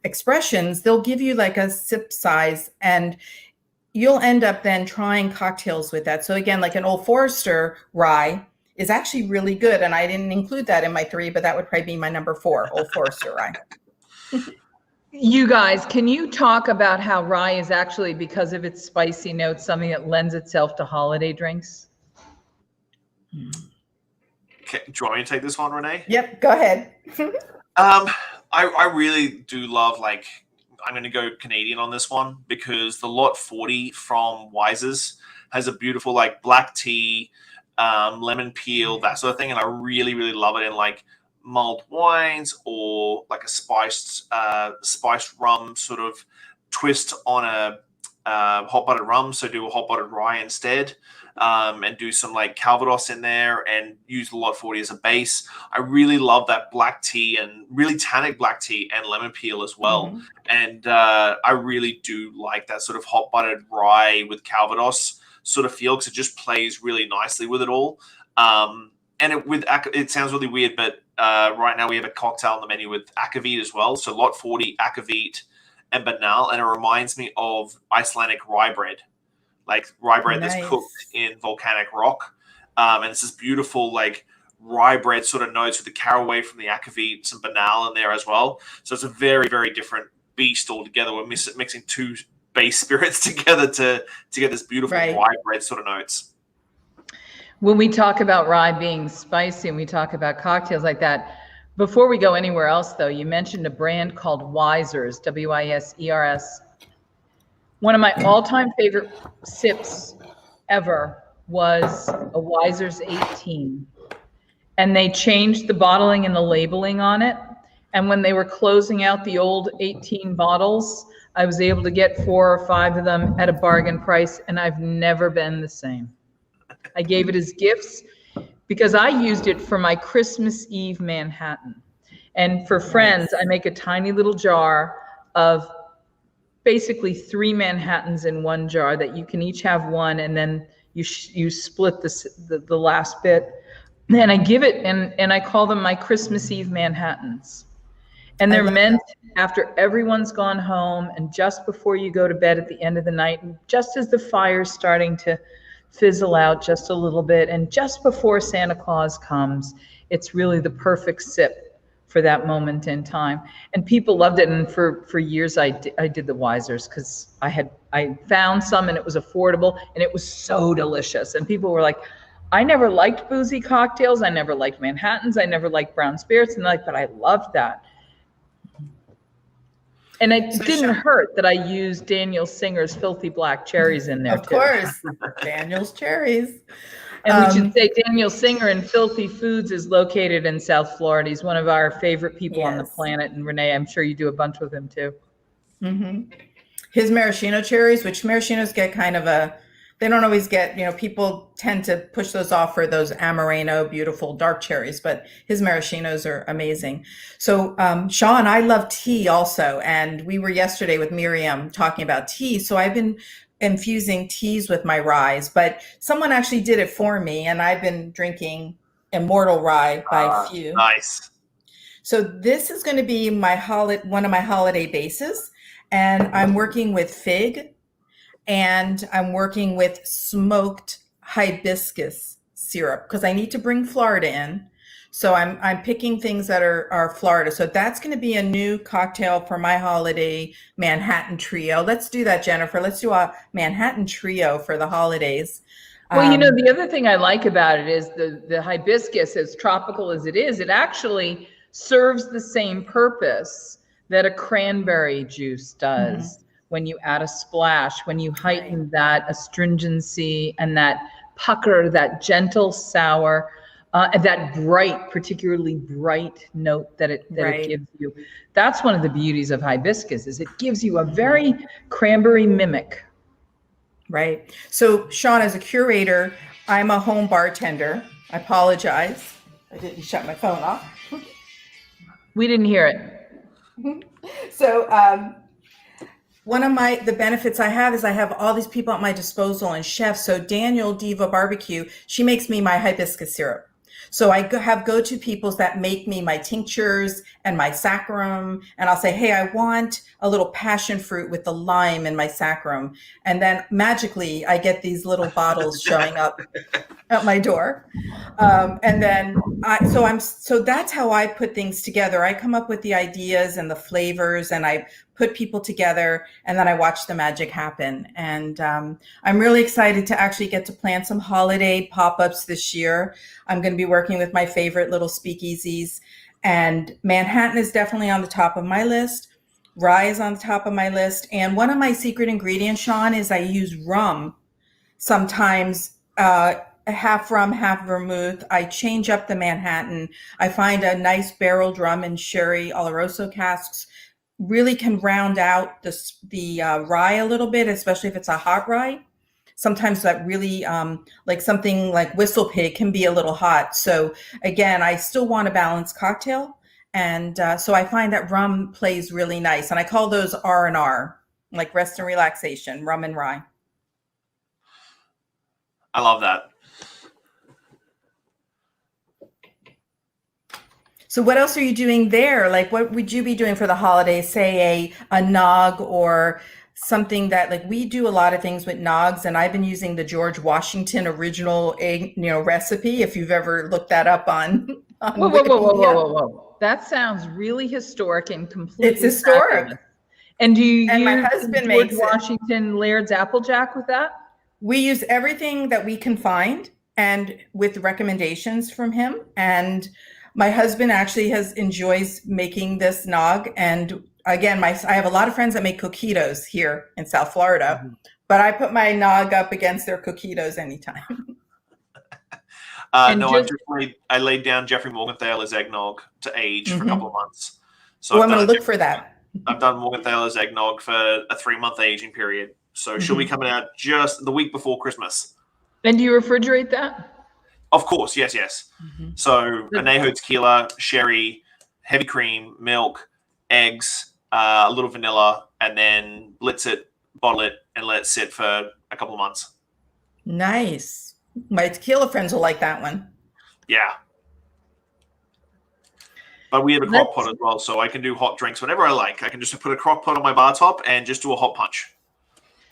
expressions, they'll give you like a sip size and you'll end up then trying cocktails with that. So again, like an Old Forester rye is actually really good. And I didn't include that in my 3, but that would probably be my number 4, Old Forester rye. You guys, can you talk about how rye is actually, because of its spicy notes, something that lends itself to holiday drinks? Okay, do you want me to take this one, Renee? Yep, go ahead. I really do love, I'm going to go Canadian on this one because the Lot 40 from Wiser's has a beautiful, black tea, lemon peel, that sort of thing. And I really, really love it in, mulled wines or a spiced rum sort of twist on a hot buttered rum. So do a hot buttered rye instead. And do some Calvados in there and use the Lot 40 as a base. I really love that black tea and really tannic black tea and lemon peel as well. Mm-hmm. And I really do like that sort of hot buttered rye with Calvados sort of feel because it just plays really nicely with it all. And it sounds really weird, but right now we have a cocktail on the menu with akavit as well. So Lot 40, akavit, and banal. And it reminds me of Icelandic rye bread. Rye bread that's cooked in volcanic rock. And it's this beautiful, rye bread sort of notes with the caraway from the akavit, some banal in there as well. So it's a very, very different beast altogether. We're mixing 2 base spirits together to get this beautiful rye bread sort of notes. When we talk about rye being spicy and we talk about cocktails like that, before we go anywhere else, though, you mentioned a brand called Wiser's, Wisers. One of my all-time favorite sips ever was a Wiser's 18. And they changed the bottling and the labeling on it. And when they were closing out the old 18 bottles, I was able to get 4 or 5 of them at a bargain price, and I've never been the same. I gave it as gifts because I used it for my Christmas Eve Manhattan. And for friends, I make a tiny little jar of basically 3 Manhattans in one jar that you can each have one, and then you split the last bit. And I give it, and I call them my Christmas Eve Manhattans. And they're meant after everyone's gone home and just before you go to bed at the end of the night, and just as the fire's starting to fizzle out just a little bit, and just before Santa Claus comes, it's really the perfect sip for that moment in time. And people loved it. And for years I did the Wiser's because I found some and it was affordable and it was so delicious. And people were like, I never liked boozy cocktails. I never liked Manhattans. I never liked brown spirits, and but I loved that. And it didn't hurt that I used Daniel Singer's Filthy Black Cherries in there, Of course, Daniel's cherries. And we should say Daniel Singer in Filthy Foods is located in South Florida. He's one of our favorite people on the planet. And Renee, I'm sure you do a bunch with him too. Mm-hmm. His maraschino cherries, which maraschinos get kind of they don't always get, people tend to push those off for those Amareno, beautiful dark cherries, but his maraschinos are amazing. So, Sean, I love tea also. And we were yesterday with Miriam talking about tea. So I've been infusing teas with my ryes, but someone actually did it for me. And I've been drinking Immortal Rye by Few. Nice. So this is going to be one of my holiday bases. And I'm working with fig. And I'm working with smoked hibiscus syrup because I need to bring Florida in. So I'm picking things that are Florida. So that's going to be a new cocktail for my holiday Manhattan trio. Let's do that, Jennifer. Let's do a Manhattan trio for the holidays. Well, the other thing I like about it is the hibiscus, as tropical as it is, it actually serves the same purpose that a cranberry juice does. Mm-hmm. When you add a splash, when you heighten that astringency and that pucker, that gentle sour, that bright, particularly bright note that it gives you. That's one of the beauties of hibiscus, is it gives you a very cranberry mimic. Right. So Sean, as a curator, I'm a home bartender. I apologize. I didn't shut my phone off. We didn't hear it. So, one of the benefits I have is I have all these people at my disposal and chefs. So Daniel Diva Barbecue, she makes me my hibiscus syrup. So I have go-to peoples that make me my tinctures and my saccharum. And I'll say, hey, I want a little passion fruit with the lime in my saccharum. And then magically I get these little bottles showing up at my door. And then so that's how I put things together. I come up with the ideas and the flavors, and I put people together, and then I watch the magic happen. And I'm really excited to actually get to plan some holiday pop-ups this year. I'm going to be working with my favorite little speakeasies, and Manhattan is definitely on the top of my list. Rye is on the top of my list. And one of my secret ingredients, Sean, is I use rum. Sometimes half rum, half vermouth. I change up the Manhattan. I find a nice barreled rum and sherry Oloroso casks really can round out the rye a little bit, especially if it's a hot rye. Sometimes that really, like something like Whistle Pig can be a little hot. So again, I still want a balanced cocktail. And so I find that rum plays really nice. And I call those R&R, like rest and relaxation, rum and rye. I love that. So what else are you doing there? Like, what would you be doing for the holidays? Say a nog or something that, like, we do a lot of things with nogs, and I've been using the George Washington original egg, recipe. If you've ever looked that up on whoa. That sounds really historic and completely. It's historic. Fabulous. And do you use my husband George Washington Laird's Applejack with that? We use everything that we can find, and with recommendations from him. And my husband actually enjoys making this nog. And again, I have a lot of friends that make coquitos here in South Florida, but I put my nog up against their coquitos anytime. I laid down Jeffrey Morgenthaler's eggnog to age for a couple of months. So I'm going to look for that. I've done Morgenthaler's eggnog for a 3-month aging period. So she'll be coming out just the week before Christmas. And do you refrigerate that? Of course, yes. So añejo tequila, sherry, heavy cream, milk, eggs, a little vanilla, and then blitz it, bottle it, and let it sit for a couple of months. Nice. My tequila friends will like that one. Yeah. But we have a crock pot as well, so I can do hot drinks whenever I like. I can just put a crock pot on my bar top and just do a hot punch.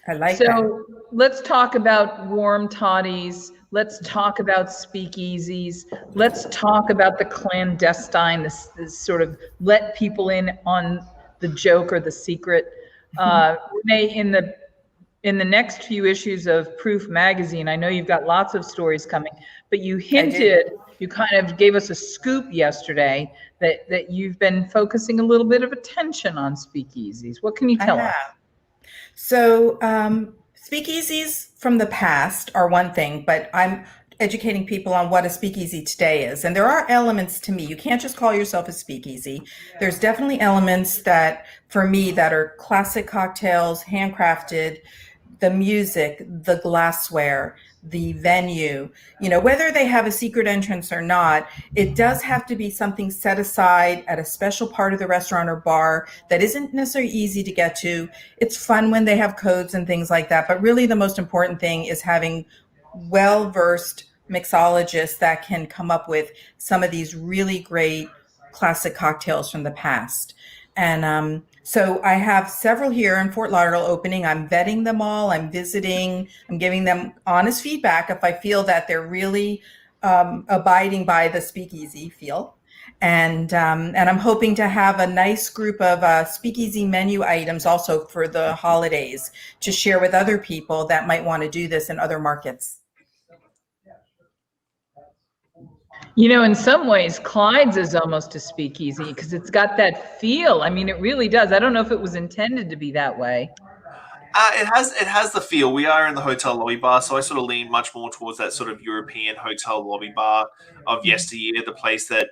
I like that. So let's talk about warm toddies. Let's talk about speakeasies. Let's talk about the clandestine, this sort of let people in on the joke or the secret. Renee, in in the next few issues of Proof magazine. I know you've got lots of stories coming, but you hinted, you kind of gave us a scoop yesterday that you've been focusing a little bit of attention on speakeasies. What can you tell us? So speakeasies from the past are one thing, but I'm educating people on what a speakeasy today is. And there are elements to me. You can't just call yourself a speakeasy. There's definitely elements that, for me, that are classic cocktails, handcrafted, the music, the glassware, the venue, whether they have a secret entrance or not, it does have to be something set aside at a special part of the restaurant or bar that isn't necessarily easy to get to. It's fun when they have codes and things like that. But really the most important thing is having well-versed mixologists that can come up with some of these really great classic cocktails from the past. And so I have several here in Fort Lauderdale opening. I'm vetting them all. I'm visiting. I'm giving them honest feedback if I feel that they're really abiding by the speakeasy feel. And I'm hoping to have a nice group of speakeasy menu items also for the holidays to share with other people that might want to do this in other markets. In some ways, Clyde's is almost a speakeasy because it's got that feel. I mean, it really does. I don't know if it was intended to be that way. It has the feel. We are in the hotel lobby bar, so I sort of lean much more towards that sort of European hotel lobby bar of yesteryear, the place that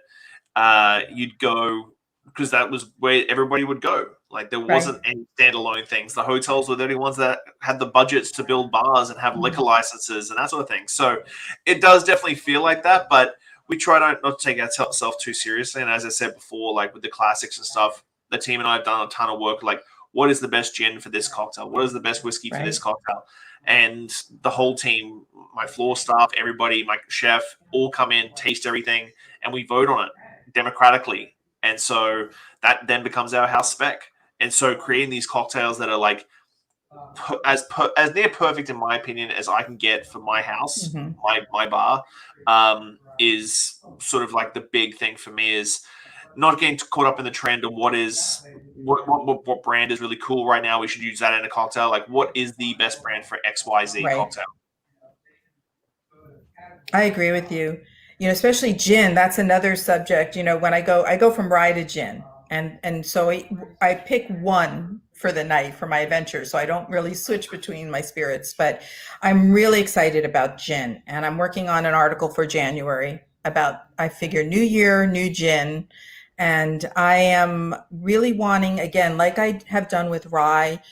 you'd go because that was where everybody would go. Like there wasn't any standalone things. The hotels were the only ones that had the budgets to build bars and have liquor licenses and that sort of thing. So it does definitely feel like that, but we try not to take ourselves too seriously. And as I said before, like with the classics and stuff, the team and I have done a ton of work. Like, what is the best gin for this cocktail? What is the best whiskey for this cocktail? And the whole team, my floor staff, everybody, my chef, all come in, taste everything, and we vote on it democratically. And so that then becomes our house spec. And so creating these cocktails that are like as near perfect, in my opinion, as I can get for my house, my bar, is sort of like the big thing for me, is not getting caught up in the trend of what brand is really cool right now. We should use that in a cocktail. Like, what is the best brand for XYZ cocktail? I agree with you. Especially gin, that's another subject. When I go from rye to gin. And so I pick one for the night for my adventure. So I don't really switch between my spirits, but I'm really excited about gin. And I'm working on an article for January about, I figure, new year, new gin. And I am really wanting, again, like I have done with rye,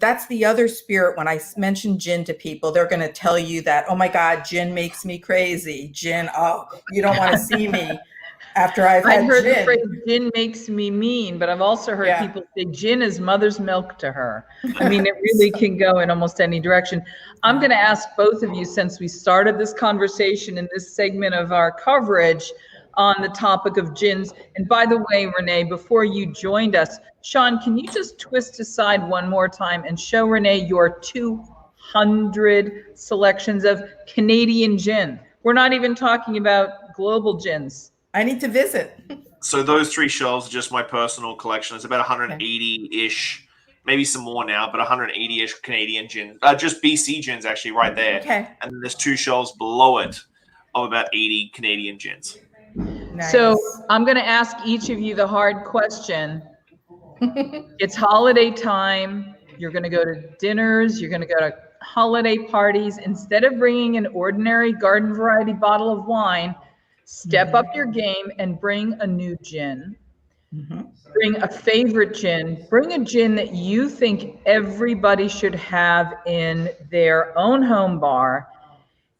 that's the other spirit. When I mention gin to people, they're going to tell you that, oh my God, gin makes me crazy. Gin, oh, you don't want to see me. After I've heard gin. the phrase gin makes me mean, but I've also heard people say gin is mother's milk to her. I mean, it really can go in almost any direction. I'm going to ask both of you, since we started this conversation in this segment of our coverage on the topic of gins. And by the way, Renee, before you joined us, Sean, can you just twist aside one more time and show Renee your 200 selections of Canadian gin? We're not even talking about global gins. I need to visit. So those 3 shelves are just my personal collection. It's about 180-ish, maybe some more now, but 180-ish Canadian gins. Just BC gins actually right there. Okay. And then there's 2 shelves below it of about 80 Canadian gins. Nice. So I'm going to ask each of you the hard question. It's holiday time. You're going to go to dinners. You're going to go to holiday parties. Instead of bringing an ordinary garden variety bottle of wine, step up your game and bring a new gin. Bring a favorite gin. Bring a gin that you think everybody should have in their own home bar.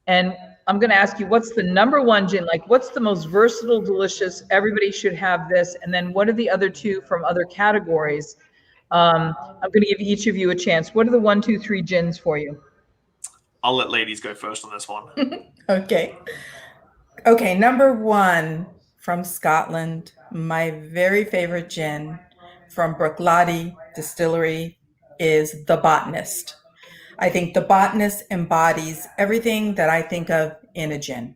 And I'm going to ask you, what's the number one gin? Like, what's the most versatile, delicious? Everybody should have this. And then what are the other 2 from other categories? I'm going to give each of you a chance. What are the 1, 2, 3 gins for you? I'll let ladies go first on this one. Okay, number 1 from Scotland, my very favorite gin from Bruichladdich Distillery is The Botanist. I think The Botanist embodies everything that I think of in a gin.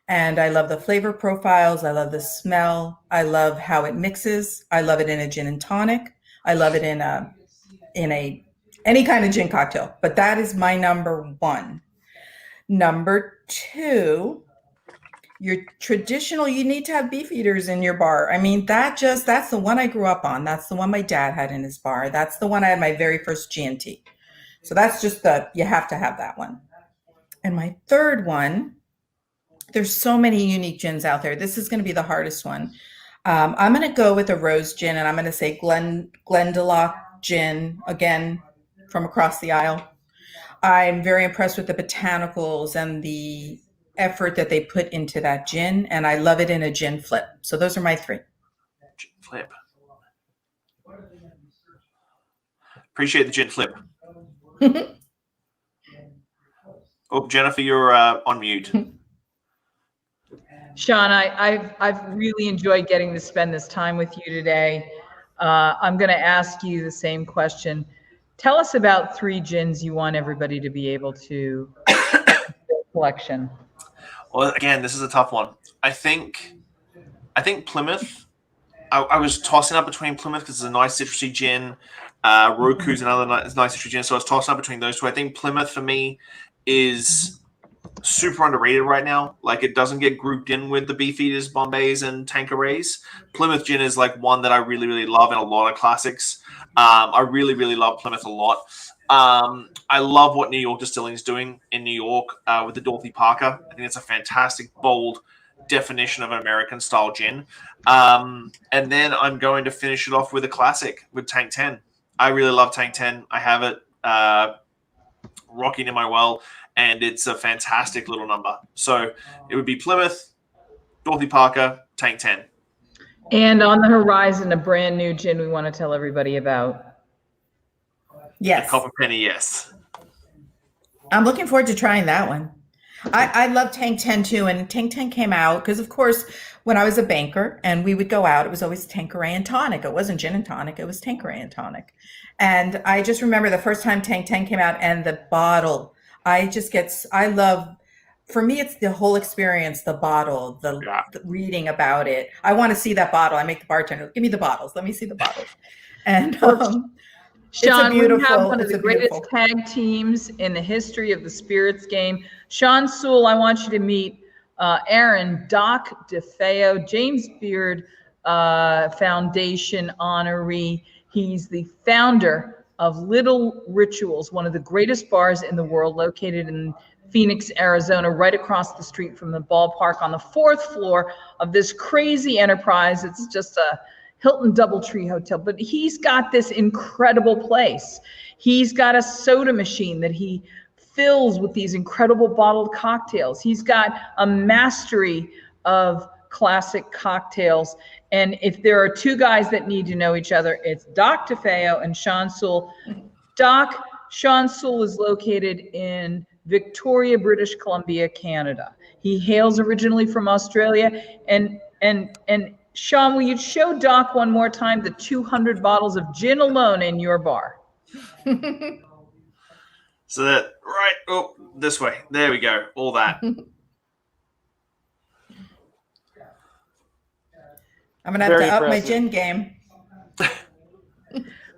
And I love the flavor profiles. I love the smell. I love how it mixes. I love it in a gin and tonic. I love it in a Any kind of gin cocktail, but that is my number one. Number two, your traditional, you need to have Beefeaters in your bar. I mean, that's the one I grew up on. That's the one my dad had in his bar. That's the one I had my very first G&T. So that's just you have to have that one. And my third one, there's so many unique gins out there. This is going to be the hardest one. I'm going to go with a rose gin, and I'm going to say Glendalough gin, again, from across the aisle. I'm very impressed with the botanicals and the effort that they put into that gin, and I love it in a gin flip. So those are my three. Gin flip. Appreciate the gin flip. Oh, Jennifer, you're on mute. Sean, I've really enjoyed getting to spend this time with you today. I'm going to ask you the same question. Tell us about 3 gins you want everybody to be able to collection. Well, again, this is a tough one. I think Plymouth. I was tossing up between Plymouth because it's a nice citrusy gin. Roku's another nice citrusy gin, so I was tossing up between those two. I think Plymouth for me is super underrated right now. Like, it doesn't get grouped in with the Beefeaters, Bombays, and Tanquerays. Plymouth gin is like one that I really, really love in a lot of classics. I really, really love Plymouth a lot. I love what New York Distilling is doing in New York with the Dorothy Parker. I think it's a fantastic, bold definition of an American-style gin. And then I'm going to finish it off with a classic, with Tank 10. I really love Tank 10. I have it rocking in my well, and it's a fantastic little number. So it would be Plymouth, Dorothy Parker, Tank 10. And on the horizon, a brand new gin we want to tell everybody about. Yes. Copper Penny, yes. I'm looking forward to trying that one. I love Tank 10 too, and Tank 10 came out because, of course, when I was a banker and we would go out, it was always Tanqueray and tonic. It wasn't gin and tonic, it was Tanqueray and tonic. And I just remember the first time Tank 10 came out and the bottle, for me, it's the whole experience, the bottle, the reading about it. I want to see that bottle. I make the bartender, give me the bottles. Let me see the bottles. And Sean, we have one of the greatest tag teams in the history of the spirits game. Sean Sewell, I want you to meet Aaron Doc DeFeo, James Beard Foundation honoree. He's the founder of Little Rituals, one of the greatest bars in the world, located in Phoenix, Arizona, right across the street from the ballpark on the 4th floor of this crazy enterprise. It's just a Hilton Doubletree Hotel, but he's got this incredible place. He's got a soda machine that he fills with these incredible bottled cocktails. He's got a mastery of classic cocktails. And if there are 2 guys that need to know each other, it's Doc DeFeo and Sean Sewell. Sean Sewell is located in Victoria, British Columbia, Canada. He hails originally from Australia. And Sean, will you show Doc one more time the 200 bottles of gin alone in your bar? So that, right, oh, this way. There we go. All that. I'm going to have to up my gin game.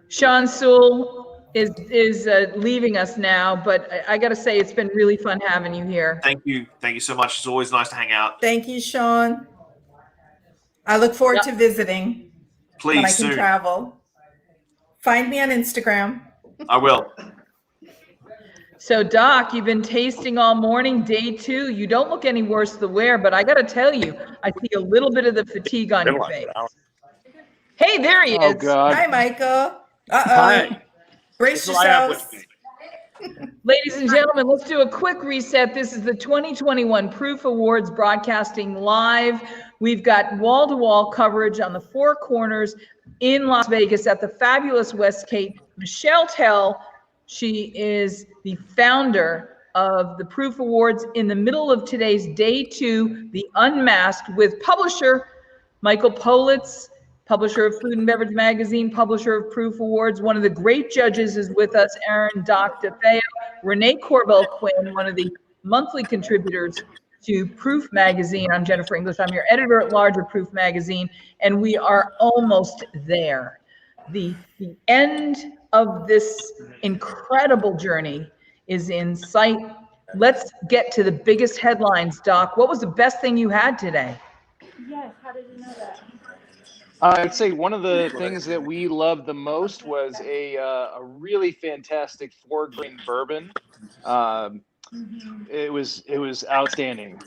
Sean Sewell is leaving us now, but I got to say, it's been really fun having you here. Thank you. Thank you so much. It's always nice to hang out. Thank you, Sean. I look forward to visiting. Please, when I can soon. travel. Find me on Instagram. I will. So, Doc, you've been tasting all morning, day 2. You don't look any worse the wear, but I got to tell you, I see a little bit of the fatigue on your face. Hey, there he is. God. Hi, Michael. Uh-oh. Hi. Brace yourselves. Ladies and gentlemen, let's do a quick reset. This is the 2021 Proof Awards broadcasting live. We've got wall-to-wall coverage on the 4 corners in Las Vegas at the fabulous Westgate. Michelle Tell, she is the founder of the Proof Awards. In the middle of today's day 2, the Unmasked, with publisher Michael Politz, publisher of Food and Beverage Magazine, publisher of Proof Awards. One of the great judges is with us, Aaron Doc DeFeo. Renee Corbell-Quinn, one of the monthly contributors to Proof Magazine. I'm Jennifer English. I'm your editor-at-large of Proof Magazine, and we are almost there. The end of this incredible journey is in sight. Let's get to the biggest headlines, Doc. What was the best thing you had today? Yes, how did you know that? I'd say one of the things that we loved the most was a really fantastic 4-grain bourbon. It was outstanding.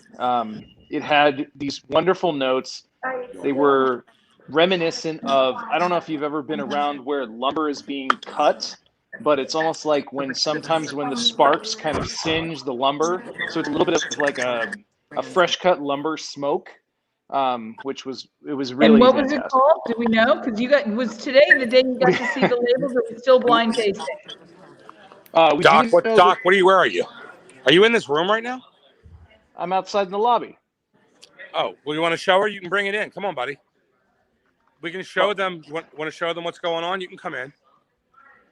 It had these wonderful notes. They were reminiscent of, I don't know if you've ever been around where lumber is being cut, but it's almost like sometimes when the sparks kind of singe the lumber. So it's a little bit of like a fresh cut lumber smoke, which was really And what fantastic. was it called? Do we know? Because was today the day you got to see the labels, or was it still blind tasting? Doc, where are you? Are you in this room right now? I'm outside in the lobby. Oh, well, you want to show her? You can bring it in. Come on, buddy. We can show them. Want to show them what's going on? You can come in.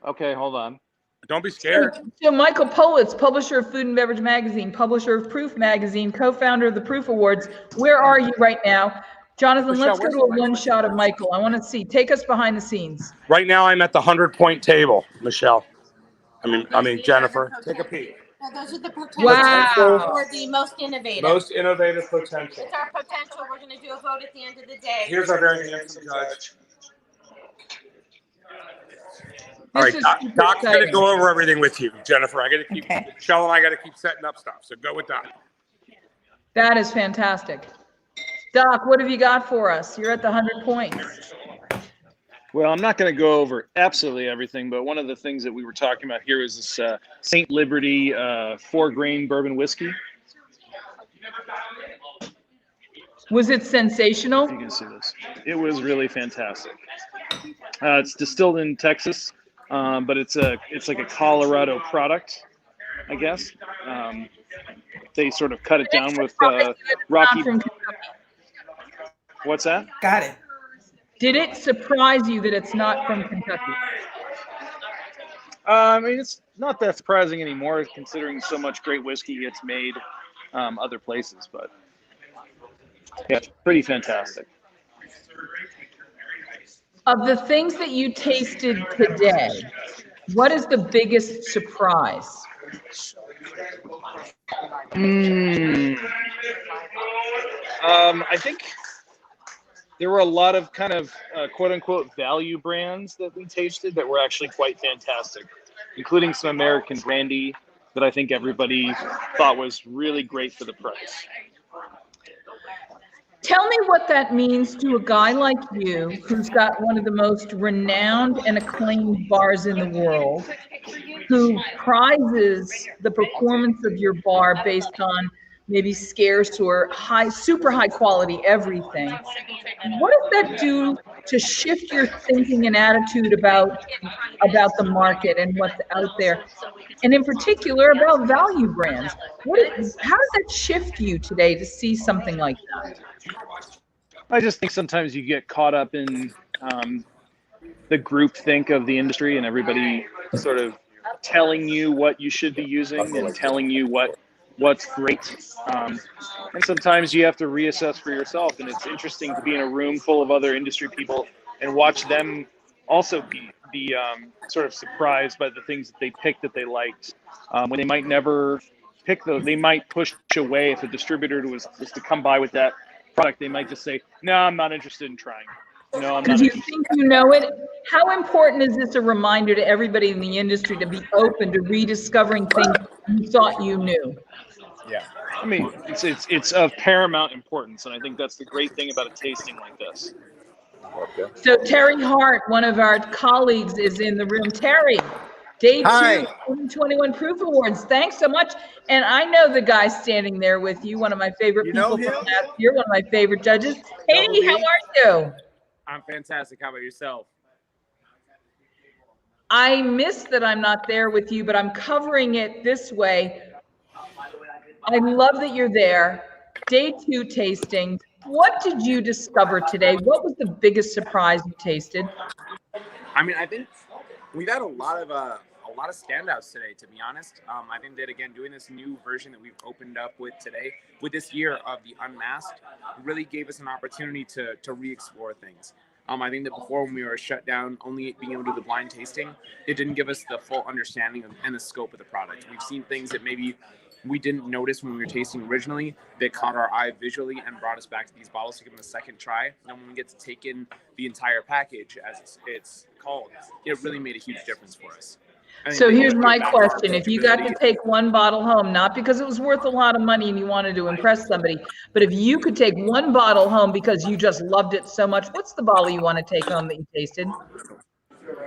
Okay, hold on. Don't be scared. So Michael Politz, publisher of Food and Beverage Magazine, publisher of Proof Magazine, co-founder of the Proof Awards. Where are you right now? Jonathan, Michelle, let's go to a one shot of Michael. I want to see. Take us behind the scenes. Right now, I'm at the 100-point table, Michelle. I mean, Jennifer. Take a peek. No, those are the potential Wow. for the most innovative. Most innovative potential. It's our potential. We're going to do a vote at the end of the day. Here's our very handsome judge. All right, Doc's going to go over everything with you, Jennifer. I got to keep Michelle and I got to keep setting up stuff. So go with Doc. That is fantastic. Doc, what have you got for us? You're at the 100 points. Well, I'm not going to go over absolutely everything, but one of the things that we were talking about here is this St. Liberty 4-grain bourbon whiskey. Was it sensational? You can see this. It was really fantastic. It's distilled in Texas, but it's like a Colorado product, I guess. They sort of cut it down with Rocky. What's that? Got it. Did it surprise you that it's not from Kentucky? I mean, it's not that surprising anymore, considering so much great whiskey gets made other places. But yeah, it's pretty fantastic. Of the things that you tasted today, what is the biggest surprise? I think there were a lot of kind of quote unquote value brands that we tasted that were actually quite fantastic, including some American brandy that I think everybody thought was really great for the price. Tell me what that means to a guy like you who's got one of the most renowned and acclaimed bars in the world, who prizes the performance of your bar based on maybe scarce or super high quality everything. What does that do to shift your thinking and attitude about the market and what's out there? And in particular about value brands. How does that shift you today to see something like that? I just think sometimes you get caught up in the groupthink of the industry and everybody sort of telling you what you should be using and telling you what's great. And sometimes you have to reassess for yourself. And it's interesting to be in a room full of other industry people and watch them also be sort of surprised by the things that they picked that they liked. When they might never pick those, they might push away. If a distributor was to come by with that product, they might just say, no, I'm not interested in trying. No, I'm not. Do you think you know it? How important is this a reminder to everybody in the industry to be open to rediscovering things you thought you knew? Yeah, I mean, it's of paramount importance, and I think that's the great thing about a tasting like this. Okay. So Terry Hart, one of our colleagues, is in the room. Terry, day 2, 2021 Proof Awards. Thanks so much. And I know the guy standing there with you, one of my favorite people from last year, one of my favorite judges. Hey, how are you? I'm fantastic. How about yourself? I miss that I'm not there with you, but I'm covering it this way. I love that you're there. Day 2 tasting. What did you discover today? What was the biggest surprise you tasted? I mean, I think we've had a lot of standouts today, to be honest. I think that, again, doing this new version that we've opened up with today, with this year of the Unmasked, really gave us an opportunity to re-explore things. I think that before, when we were shut down, only being able to do the blind tasting, it didn't give us the full understanding and the scope of the product. We've seen things that maybe we didn't notice when we were tasting originally that caught our eye visually and brought us back to these bottles to give them a second try. And when we get to take in the entire package, as it's called, it really made a huge difference for us. So here's my question. If you got to take one bottle home, not because it was worth a lot of money and you wanted to impress somebody, but if you could take one bottle home because you just loved it so much, what's the bottle you want to take home that you tasted?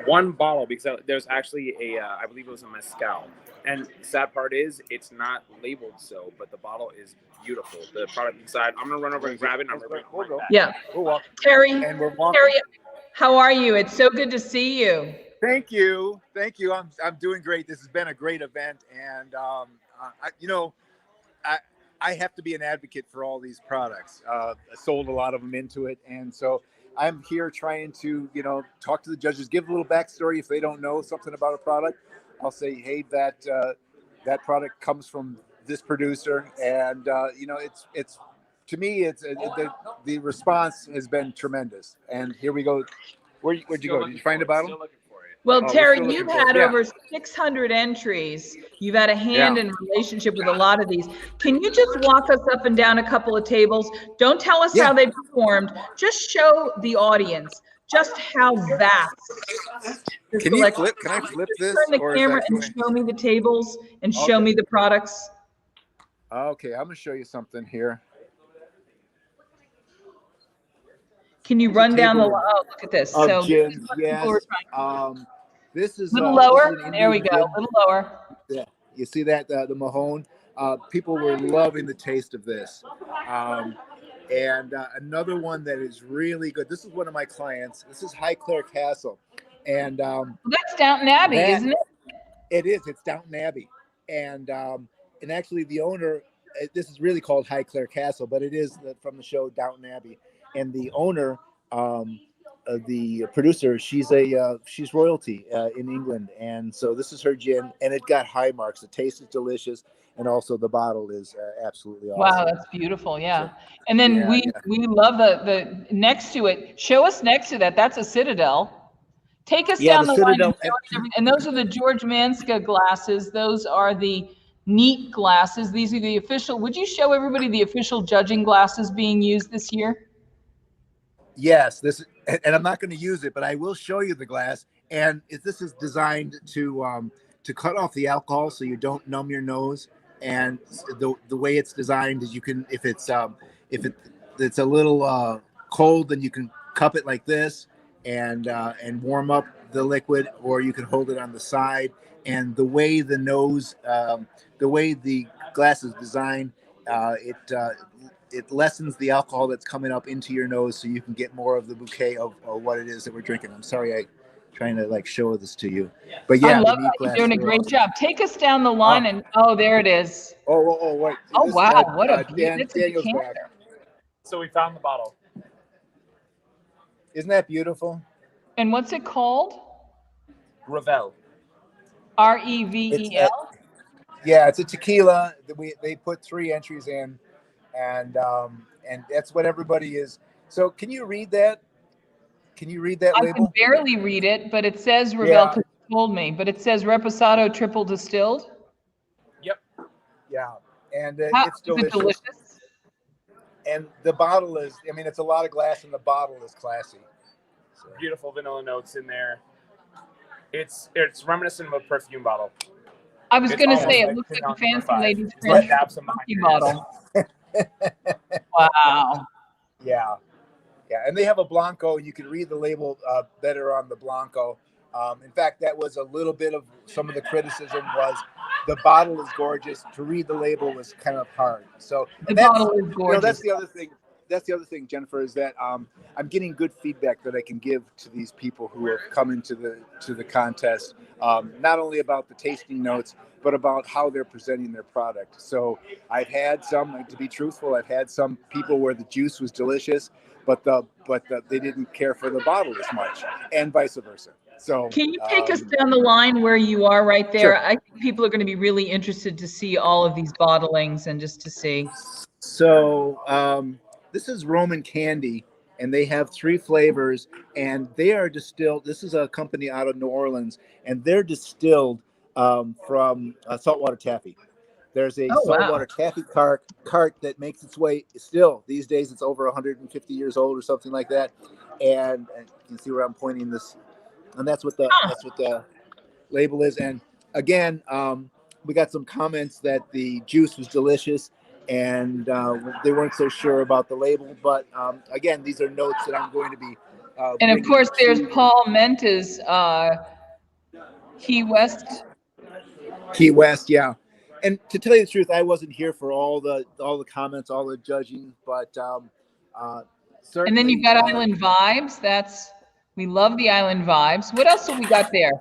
One bottle, because there's actually I believe it was a mezcal. And the sad part is it's not labeled so, but the bottle is beautiful. The product inside, I'm going to run over and grab it. And I'm going to bring it back. Yeah. Terry, how are you? It's so good to see you. Thank you. I'm doing great. This has been a great event, and I have to be an advocate for all these products. I sold a lot of them into it, and so I'm here trying to talk to the judges, give a little backstory if they don't know something about a product. I'll say, hey, that product comes from this producer, and it's to me, the response has been tremendous. And here we go. Where'd you go? Did you find a bottle? Well, Terry, you've had over 600 entries. You've had a hand in relationship with a lot of these. Can you just walk us up and down a couple of tables? Don't tell us how they performed. Just show the audience just how vast. Can you flip? Can I flip this? Turn the camera and show me the tables and show me the products. Okay, I'm going to show you something here. Can you run down the? Oh, look at this. So gin, yes. This is a little lower. There we go. A little lower. Yeah, you see that the Mahone. People were loving the taste of this. And another one that is really good. This is one of my clients. This is Highclere Castle, and that's Downton Abbey, isn't it? It is. It's Downton Abbey, and actually the owner. This is really called Highclere Castle, but it is from the show Downton Abbey. And the owner, the producer, she's royalty in England, and so this is her gin, and it got high marks. The taste is delicious, and also the bottle is absolutely awesome. Wow, that's beautiful. Yeah, and then we love the next to it. Show us next to that. That's a Citadel. Take us down the line. And those are the George Manska glasses. Those are the neat glasses. These are the official. Would you show everybody the official judging glasses being used this year? Yes, and I'm not going to use it, but I will show you the glass. And this is designed to cut off the alcohol so you don't numb your nose. And the way it's designed is you can, if it's a little cold, then you can cup it like this and warm up the liquid, or you can hold it on the side. And the way the glass is designed, it lessens the alcohol that's coming up into your nose, so you can get more of the bouquet of what it is that we're drinking. I'm sorry, I'm trying to show this to you, but yeah, I love that. You're doing a great job. Take us down the line, and there it is. Wait. Oh wow, what a Daniel's back. So we found the bottle. Isn't that beautiful? And what's it called? Revel. R-E-V-E-L. Yeah, it's a tequila. They put 3 entries in. And that's what everybody is. So can you read that? Label? I can barely read it, but it says Revel because you told me. But it says Reposado Triple Distilled. Yep. Yeah, and it's delicious. And the bottle is, it's a lot of glass, and the bottle is classy. So. Beautiful vanilla notes in there. It's reminiscent of a perfume bottle. I was going to say it looks like a fancy lady's French bottle. Wow. Yeah, and they have a Blanco. You can read the label better on the Blanco. In fact, that was a little bit of some of the criticism was the bottle is gorgeous. To read the label was kind of hard. So the bottle is gorgeous. That's the other thing. That's the other thing, Jennifer, is that I'm getting good feedback that I can give to these people who have come into the contest, not only about the tasting notes, but about how they're presenting their product. So I've had some, to be truthful, I've had some people where the juice was delicious, but they didn't care for the bottle as much, and vice versa. So can you take us down the line where you are right there? Sure. I think people are going to be really interested to see all of these bottlings and just to see. So this is Roman Candy, and they have 3 flavors, and they are distilled. This is a company out of New Orleans, and they're distilled from saltwater taffy. There's a Oh, wow. saltwater taffy cart that makes its way still these days. It's over 150 years old or something like that, and you can see where I'm pointing this, and that's what the label is. And again, we got some comments that the juice was delicious, and they weren't so sure about the label. But again, these are notes that I'm going to be. And of course, there's Paul Menta's Key West. Key West, yeah. And to tell you the truth, I wasn't here for all the comments, all the judging, but certainly. And then you've got Island Vibes. We love the Island Vibes. What else have we got there?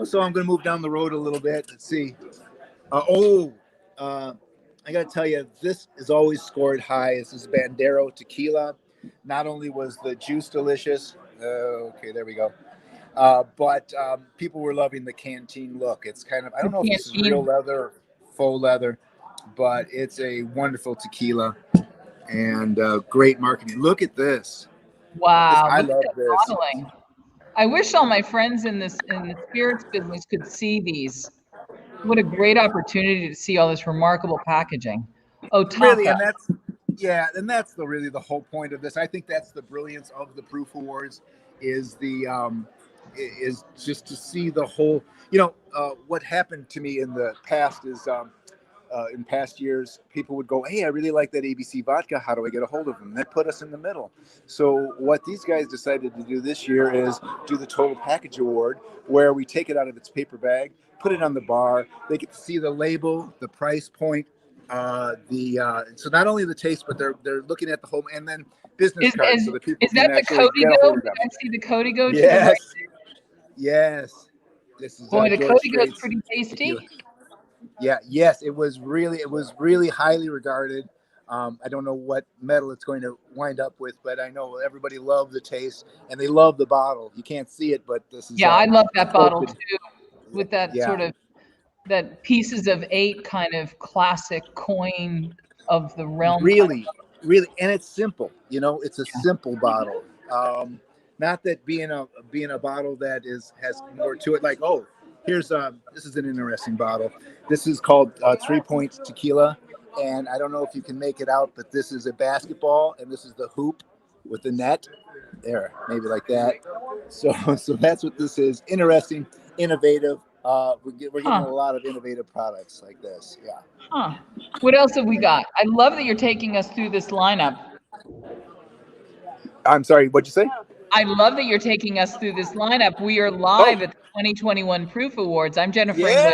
So I'm going to move down the road a little bit. Let's see. I got to tell you, this is always scored high. This is Bandero Tequila. Not only was the juice delicious, okay, there we go. But people were loving the canteen look. It's kind of, I don't know if this is real leather or faux leather, but it's a wonderful tequila and great marketing. Look at this. Wow. I love this. Bottling. I wish all my friends in the spirits business could see these. What a great opportunity to see all this remarkable packaging. Oh, really, and that's really the whole point of this. I think that's the brilliance of the Proof Awards is just to see the whole. What happened to me in the past is in past years, people would go, "Hey, I really like that ABC vodka. How do I get a hold of them?" That put us in the middle. So what these guys decided to do this year is do the Total Package Award, where we take it out of its paper bag, put it on the bar. They get to see the label, the price point, so not only the taste, but they're looking at the whole, and then business cards, so that people is that the Código? Did I see the Código? Yes. Yes. This is boy, the Código is pretty tasty. Tequila. Yeah. Yes, it was really highly regarded. I don't know what medal it's going to wind up with, but I know everybody loved the taste and they love the bottle. You can't see it, but this is. Yeah, I love that bottle too, with that sort of that pieces of 8 kind of classic coin of the realm. Really, and it's simple. It's a simple bottle. Not that being a bottle that has more to it. Like, here's this is an interesting bottle. This is called 3 Point Tequila, and I don't know if you can make it out, but this is a basketball, and this is the hoop with the net. There, maybe like that. So that's what this is. Interesting, innovative. We're getting a lot of innovative products like this. Yeah. Huh. What else have we got? I love that you're taking us through this lineup. I'm sorry, what'd you say? I love that you're taking us through this lineup. We are live at the 2021 Proof Awards. I'm Jennifer English.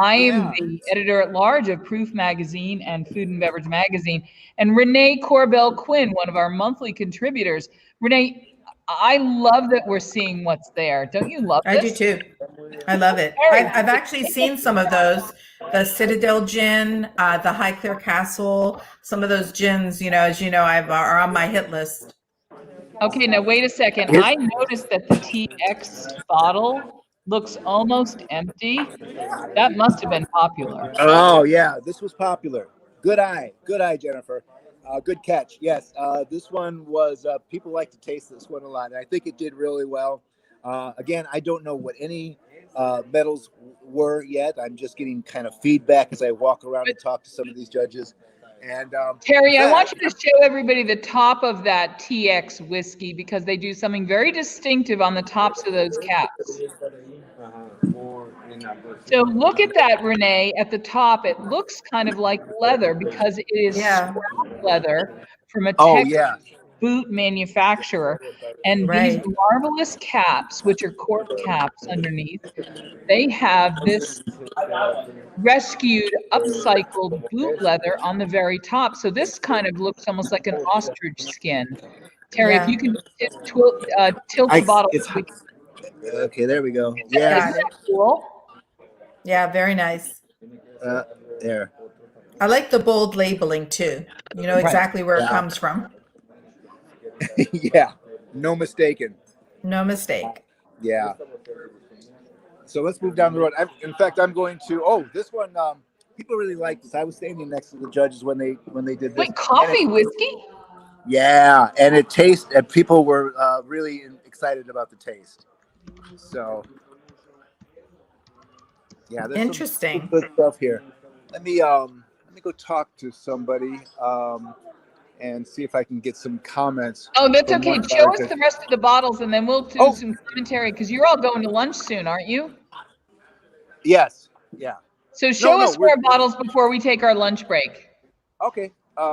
I am the editor-at-large of Proof Magazine and Food and Beverage Magazine. And Renee Corbell-Quinn, one of our monthly contributors. Renee, I love that we're seeing what's there. Don't you love this? I do too. I love it. I've actually seen some of those. The Citadel Gin, the Highclere Castle, some of those gins, as you know, are on my hit list. Okay, now wait a second. I noticed that the TX bottle looks almost empty. That must have been popular. Oh, yeah, this was popular. Good eye, Jennifer. Good catch. Yes, this one was, people like to taste this one a lot, and I think it did really well. Again, I don't know what any medals were yet. I'm just getting kind of feedback as I walk around and talk to some of these judges. And Terry, I want you to show everybody the top of that TX whiskey because they do something very distinctive on the tops of those caps. So look at that, Renee, at the top. It looks kind of like leather because it is scrap leather from a Texas boot manufacturer. And these marvelous caps, which are cork caps underneath, they have this rescued, upcycled boot leather on the very top. So this kind of looks almost like an ostrich skin. Terry, if you can tilt the bottle. Okay, there we go. Yeah. Isn't that cool? Yeah, very nice. There. I like the bold labeling too. You know exactly where it comes from. Yeah, no mistaken. No mistake. Yeah. So let's move down the road. In fact, I'm going to. This one. People really like this. I was standing next to the judges when they did this. Wait, coffee whiskey? Yeah, and it tastes, and people were really excited about the taste. So, yeah, there's some Interesting. good stuff here. Let me go talk to somebody and see if I can get some comments. Oh, that's from okay. one of Show our us the judges. rest of the bottles and then we'll do Oh, some commentary because you're all going to lunch soon, aren't you? yes, yeah. So No, show no, us more bottles before we take our lunch break. okay.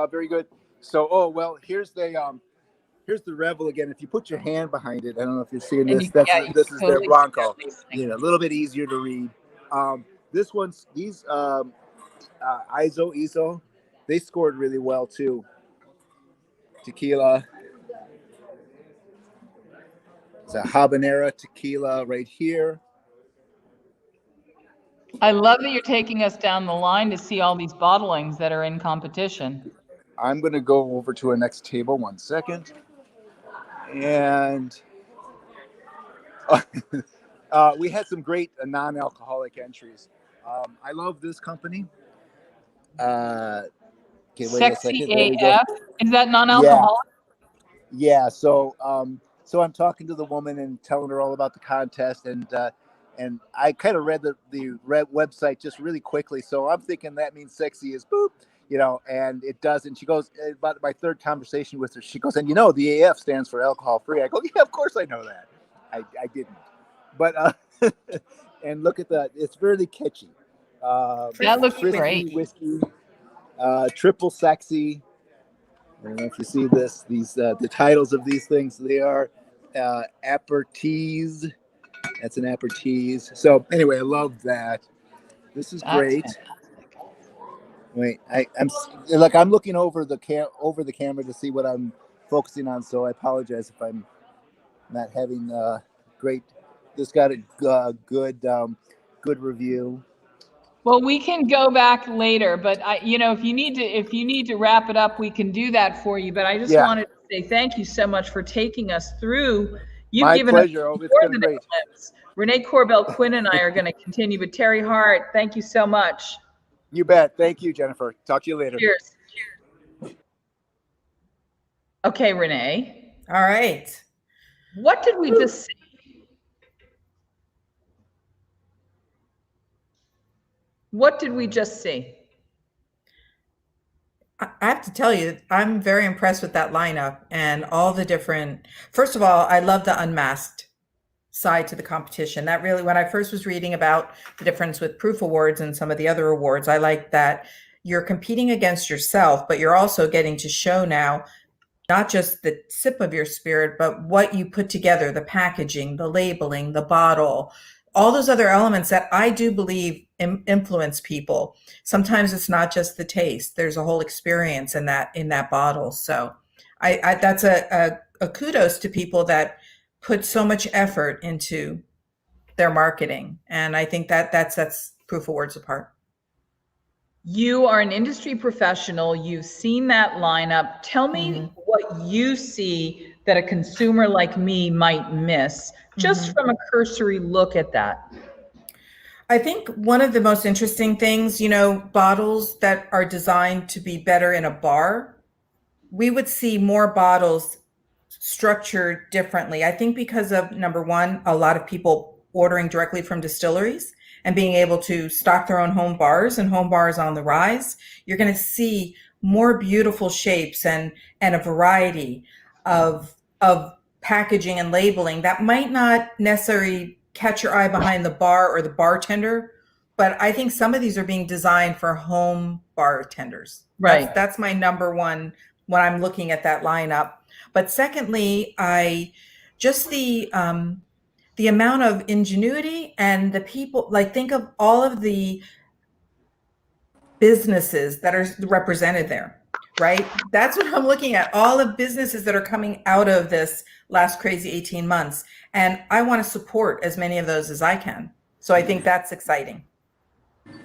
Very good. So, well, here's the Rebel again. If you put your hand behind it, I don't know if you're seeing And this. you, yeah, you This can is their totally see Blanco. that these You things. know, a little bit easier to read. These ISO, they scored really well too. Tequila. It's a habanero tequila right here. I love that you're taking us down the line to see all these bottlings that are in competition. I'm going to go over to our next table. 1 second. And we had some great non-alcoholic entries. I love this company. Okay, wait a Sexy second. There we go. AF. Is that Yeah, non-alcoholic? yeah. So I'm talking to the woman and telling her all about the contest, and I kind of read the website just really quickly. So I'm thinking that means sexy is boop, and it doesn't. She goes, about my third conversation with her, she goes, and the AF stands for alcohol free. I go, yeah, of course I know that. I didn't, but and look at that, it's really catchy. That looks Frisky great. whiskey, triple sexy. I don't know if you see this. The titles of these things, they are aperitifs. That's an aperitif. So anyway, I love that. This is That's great. fantastic. Wait, I'm looking over the camera to see what I'm focusing on. So I apologize if I'm not having great. This got a good review. Well, we can go back later, but if you need to wrap it up, we can do that for you. But I just Yeah, wanted to say thank you so much for taking us through. You've my given us pleasure. Oh, it's more been than a great. glimpse. Renee Corbell Quinn and I are going to continue, but Terry Hart, thank you so much. You bet. Thank you, Jennifer. Talk to you later. Cheers. Okay, Renee. All right. What did we just see? What did we just see? I have to tell you, I'm very impressed with that lineup and all the different. First of all, I love the unmasked side to the competition. That really, when I first was reading about the difference with Proof Awards and some of the other awards, I like that you're competing against yourself, but you're also getting to show now not just the sip of your spirit, but what you put together, the packaging, the labeling, the bottle, all those other elements that I do believe influence people. Sometimes it's not just the taste. There's a whole experience in that bottle. So I that's a kudos to people that put so much effort into their marketing. And I think that sets Proof Awards apart. You are an industry professional. You've seen that lineup. Tell me what you see that a consumer like me might miss, just from a cursory look at that. I think one of the most interesting things, bottles that are designed to be better in a bar, we would see more bottles structured differently. I think because of, number one, a lot of people ordering directly from distilleries and being able to stock their own home bars, and home bars on the rise, you're going to see more beautiful shapes and a variety of packaging and labeling that might not necessarily catch your eye behind the bar or the bartender, but I think some of these are being designed for home bartenders. Right. That's my number one when I'm looking at that lineup. But secondly, I just the amount of ingenuity and the people, like, think of all of the businesses that are represented there, right? That's what I'm looking at. All the businesses that are coming out of this last crazy 18 months. And I want to support as many of those as I can. So I think that's exciting.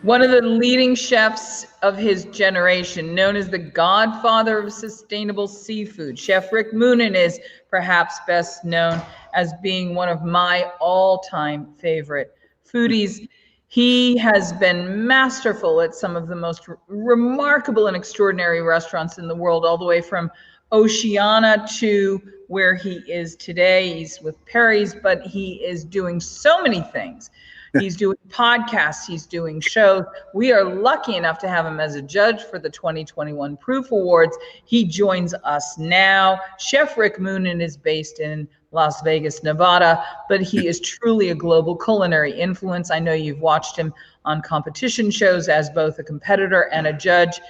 One of the leading chefs of his generation, known as the godfather of sustainable seafood, Chef Rick Moonen is perhaps best known as being one of my all-time favorite foodies. He has been masterful at some of the most remarkable and extraordinary restaurants in the world, all the way from Oceania to where he is today. He's with Perry's, but he is doing so many things. He's doing podcasts, he's doing shows. We are lucky enough to have him as a judge for the 2021 Proof Awards. He joins us now. Chef Rick Moonen is based in Las Vegas, Nevada, but he is truly a global culinary influence. I know you've watched him on competition shows as both a competitor and a judge.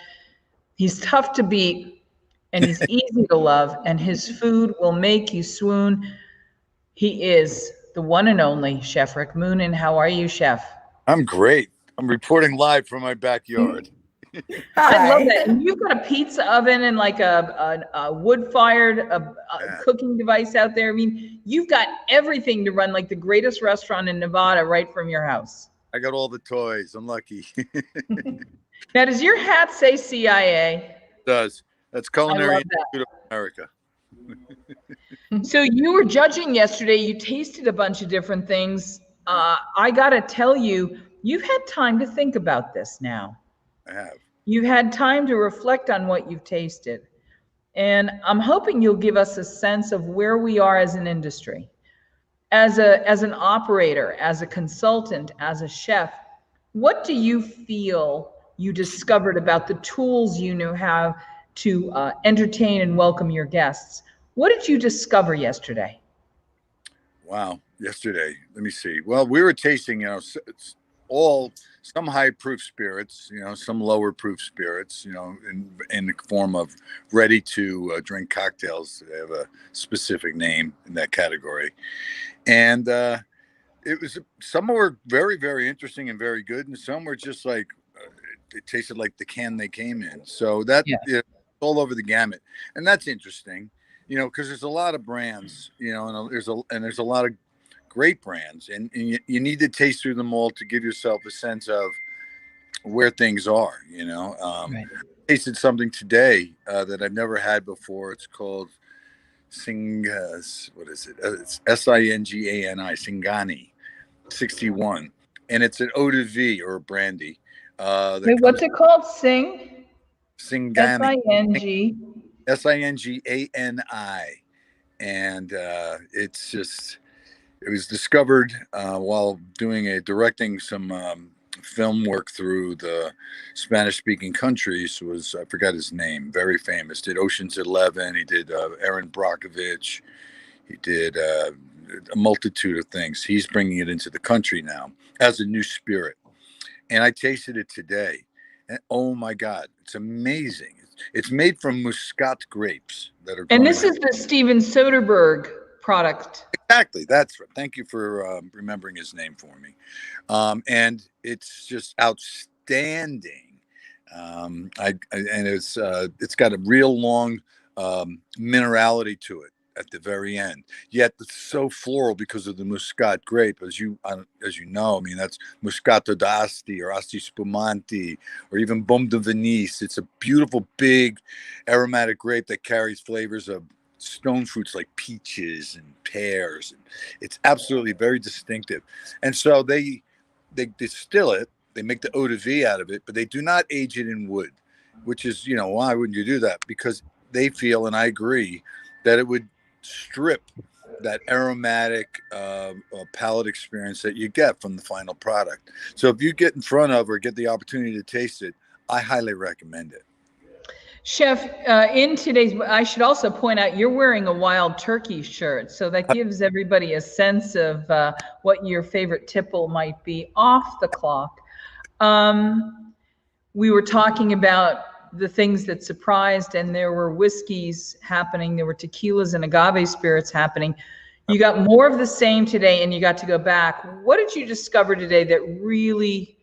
He's tough to beat, and he's easy to love, and his food will make you swoon. He is the one and only Chef Rick Moonen. How are you, Chef? I'm great. I'm reporting live from my backyard. I love that. And you've got a pizza oven and like a wood-fired cooking device out there. I mean, you've got everything to run like the greatest restaurant in Nevada right from your house. I got all the toys. I'm lucky. Now, does your hat say CIA? It does. That's Culinary Institute of America. So you were judging yesterday. You tasted a bunch of different things. I got to tell you, you've had time to think about this now. I have. You've had time to reflect on what you've tasted. And I'm hoping you'll give us a sense of where we are as an industry. As an operator, as a consultant, as a chef, what do you feel you discovered about the tools you know how to entertain and welcome your guests? What did you discover yesterday? Wow, yesterday. Let me see. Well, we were tasting, some high proof spirits, some lower proof spirits, in the form of ready to drink cocktails. They have a specific name in that category. And some were very, very interesting and very good. And some were just like, it tasted like the can they came in. So that all over the gamut. And that's interesting, because there's a lot of brands, and there's a lot of great brands, and you need to taste through them all to give yourself a sense of where things are. Right. I tasted something today that I've never had before. It's called what is it? It's Singani, Singani 61, and it's an eau de vie or a brandy. Wait, what's it called? Singani. Singani, and it was discovered while directing some film work through the Spanish-speaking countries. I forgot his name, very famous. Did Ocean's 11. He did Aaron Brockovich. He did a multitude of things. He's bringing it into the country now as a new spirit. And I tasted it today. And oh my God, it's amazing. It's made from Muscat grapes that are. And this is the Steven Soderbergh product. Exactly. That's right. Thank you for remembering his name for me. And it's just outstanding. And it's got a real long minerality to it at the very end. Yet it's so floral because of the Muscat grape, as you know. I mean, that's Moscato d'Asti or Asti Spumanti or even Baume de Venise. It's a beautiful, big, aromatic grape that carries flavors of stone fruits like peaches and pears, and it's absolutely very distinctive. And so they distill it, they make the eau de vie out of it, but they do not age it in wood, which is, why wouldn't you do that? Because they feel, and I agree, that it would strip that aromatic palate experience that you get from the final product. So if you get in front of or get the opportunity to taste it, I highly recommend it. Chef, in today's, I should also point out, you're wearing a wild turkey shirt. So that gives everybody a sense of what your favorite tipple might be off the clock. We were talking about the things that surprised, and there were whiskeys happening. There were tequilas and agave spirits happening. You got more of the same today, and you got to go back. What did you discover today that really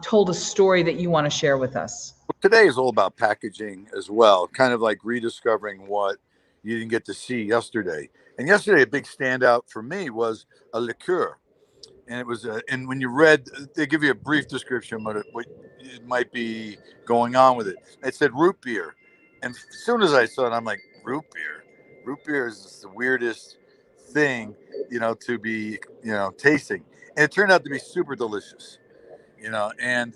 told a story that you want to share with us? Today is all about packaging as well, kind of like rediscovering what you didn't get to see yesterday. And yesterday, a big standout for me was a liqueur. And it was, and when you read, they give you a brief description of what it might be going on with it. It said root beer. And as soon as I saw it, I'm like, root beer? Root beer is the weirdest thing, to be, tasting. And it turned out to be super delicious, and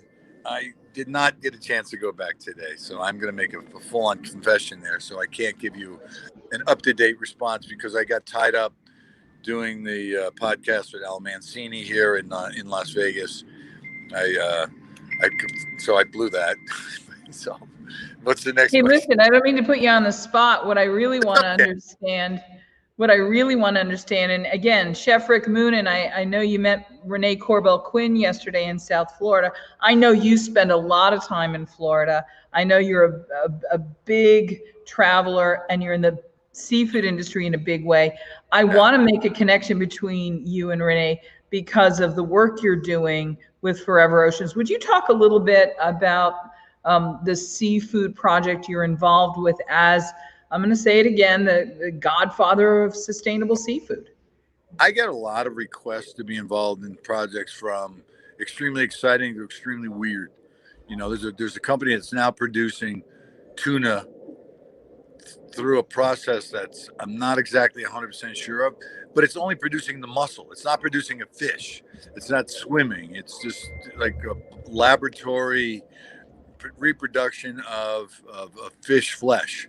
did not get a chance to go back today, so I'm going to make a full-on confession there. So I can't give you an up-to-date response because I got tied up doing the podcast with Al Mancini here in Las Vegas. So I blew that. So what's the next Hey, question? listen, I don't mean to put you on the spot. What I really want to understand, and again, Chef Rick Moon, and I know you met Renee Corbell Quinn yesterday in South Florida. I know you spend a lot of time in Florida. I know you're a big traveler and you're in the seafood industry in a big way. I want to make a connection between you and Renee because of the work you're doing with Forever Oceans. Would you talk a little bit about the seafood project you're involved with as, I'm going to say it again, the godfather of sustainable seafood? I get a lot of requests to be involved in projects from extremely exciting to extremely weird. You know, there's a company that's now producing tuna through a process that's I'm not exactly 100% sure of, but it's only producing the muscle. It's not producing a fish. It's not swimming. It's just like a laboratory reproduction of fish flesh,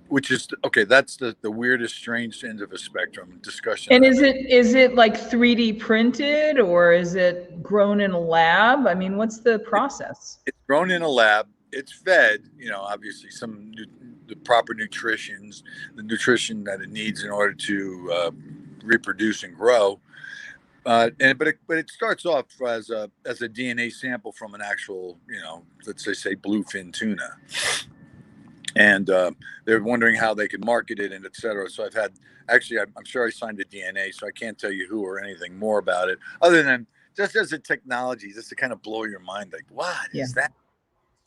which is okay. That's the weirdest, strange end of a spectrum discussion. And is it like 3D printed or is it grown in a lab? I mean, what's the process? It's grown in a lab. It's fed, you know, obviously the proper nutrition that it needs in order to reproduce and grow. But it starts off as a DNA sample from an actual, you know, let's say bluefin tuna, and they're wondering how they could market it and et cetera. So I'm sure I signed a DNA, so I can't tell you who or anything more about it, other than just as a technology, just to kind of blow your mind, like what is that?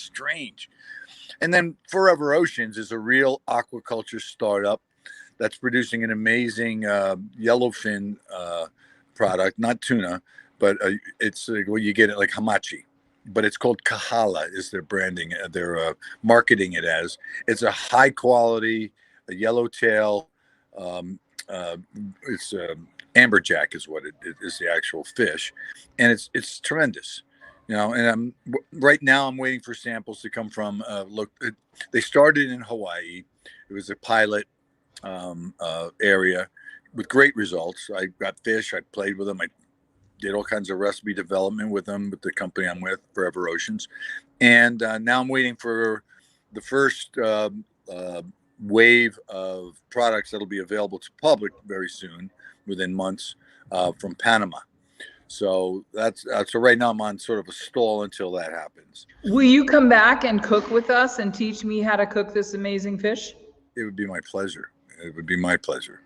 Strange. And then Forever Oceans is a real aquaculture startup that's producing an amazing yellowfin product, not tuna, but it's well, you get it like hamachi, but it's called Kahala is their branding. They're marketing it as. It's a high quality, a yellowtail. It's amberjack is what it is, the actual fish, and it's tremendous. You know, and right now I'm waiting for samples to come from. They started in Hawaii. It was a pilot area with great results. I got fish. I played with them. I did all kinds of recipe development with them with the company I'm with, Forever Oceans, and now I'm waiting for the first wave of products that'll be available to public very soon, within months, from Panama. So so right now I'm on sort of a stall until that happens. Will you come back and cook with us and teach me how to cook this amazing fish? It would be my pleasure. It would be my pleasure.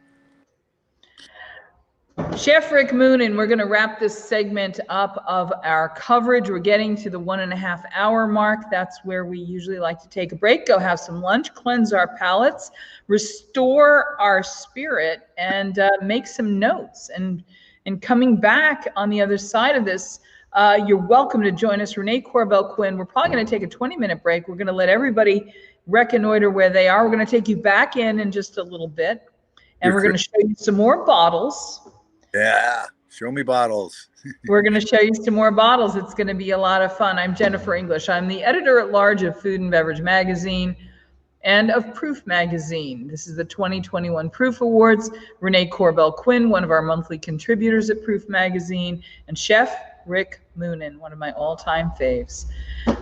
Chef Rick Moon, and we're going to wrap this segment up of our coverage. We're getting to the 1.5 hour mark. That's where we usually like to take a break, go have some lunch, cleanse our palates, restore our spirit, and make some notes. And coming back on the other side of this, you're welcome to join us, Renee Corbell Quinn. We're probably going to take a 20-minute break. We're going to let everybody reconnoiter where they are. We're going to take you back in just a little bit, and we're going to show you some more bottles. Yeah, show me bottles. We're going to show you some more bottles. It's going to be a lot of fun. I'm Jennifer English. I'm the editor-at-large of Food and Beverage Magazine and of Proof Magazine. This is the 2021 Proof Awards. Renee Corbell Quinn, one of our monthly contributors at Proof Magazine, and Chef Rick Moonen, one of my all-time faves.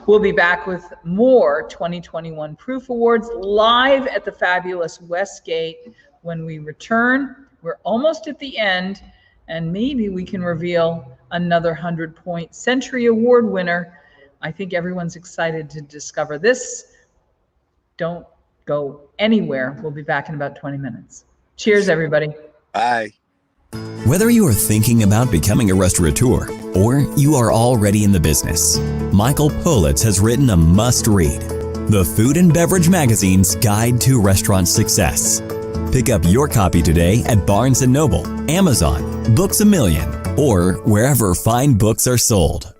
We'll be back with more 2021 Proof Awards live at the fabulous Westgate when we return. We're almost at the end, and maybe we can reveal another 100-point Century Award winner. I think everyone's excited to discover this. Don't go anywhere. We'll be back in about 20 minutes. Cheers, everybody. Bye. Whether you are thinking about becoming a restaurateur or you are already in the business, Michael Politz has written a must-read, The Food and Beverage Magazine's Guide to Restaurant Success. Pick up your copy today at Barnes & Noble, Amazon, Books A Million, or wherever fine books are sold.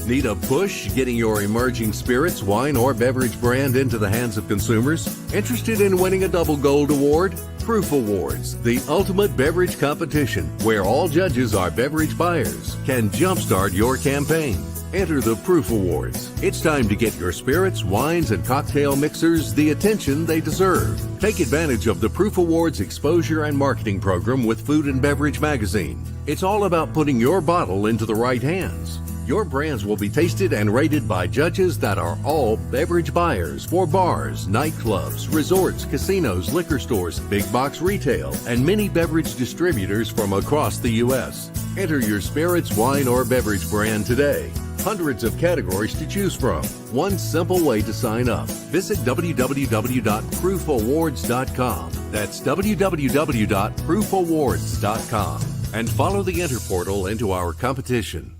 Need a push getting your emerging spirits, wine, or beverage brand into the hands of consumers? Interested in winning a double gold award? Proof Awards, the ultimate beverage competition where all judges are beverage buyers, can jumpstart your campaign. Enter the Proof Awards. It's time to get your spirits, wines, and cocktail mixers the attention they deserve. Take advantage of the Proof Awards exposure and marketing program with Food and Beverage Magazine. It's all about putting your bottle into the right hands. Your brands will be tasted and rated by judges that are all beverage buyers for bars, nightclubs, resorts, casinos, liquor stores, big box retail, and many beverage distributors from across the U.S. Enter your spirits, wine, or beverage brand today. Hundreds of categories to choose from. One simple way to sign up. Visit www.proofawards.com. That's www.proofawards.com. And follow the Enter portal into our competition.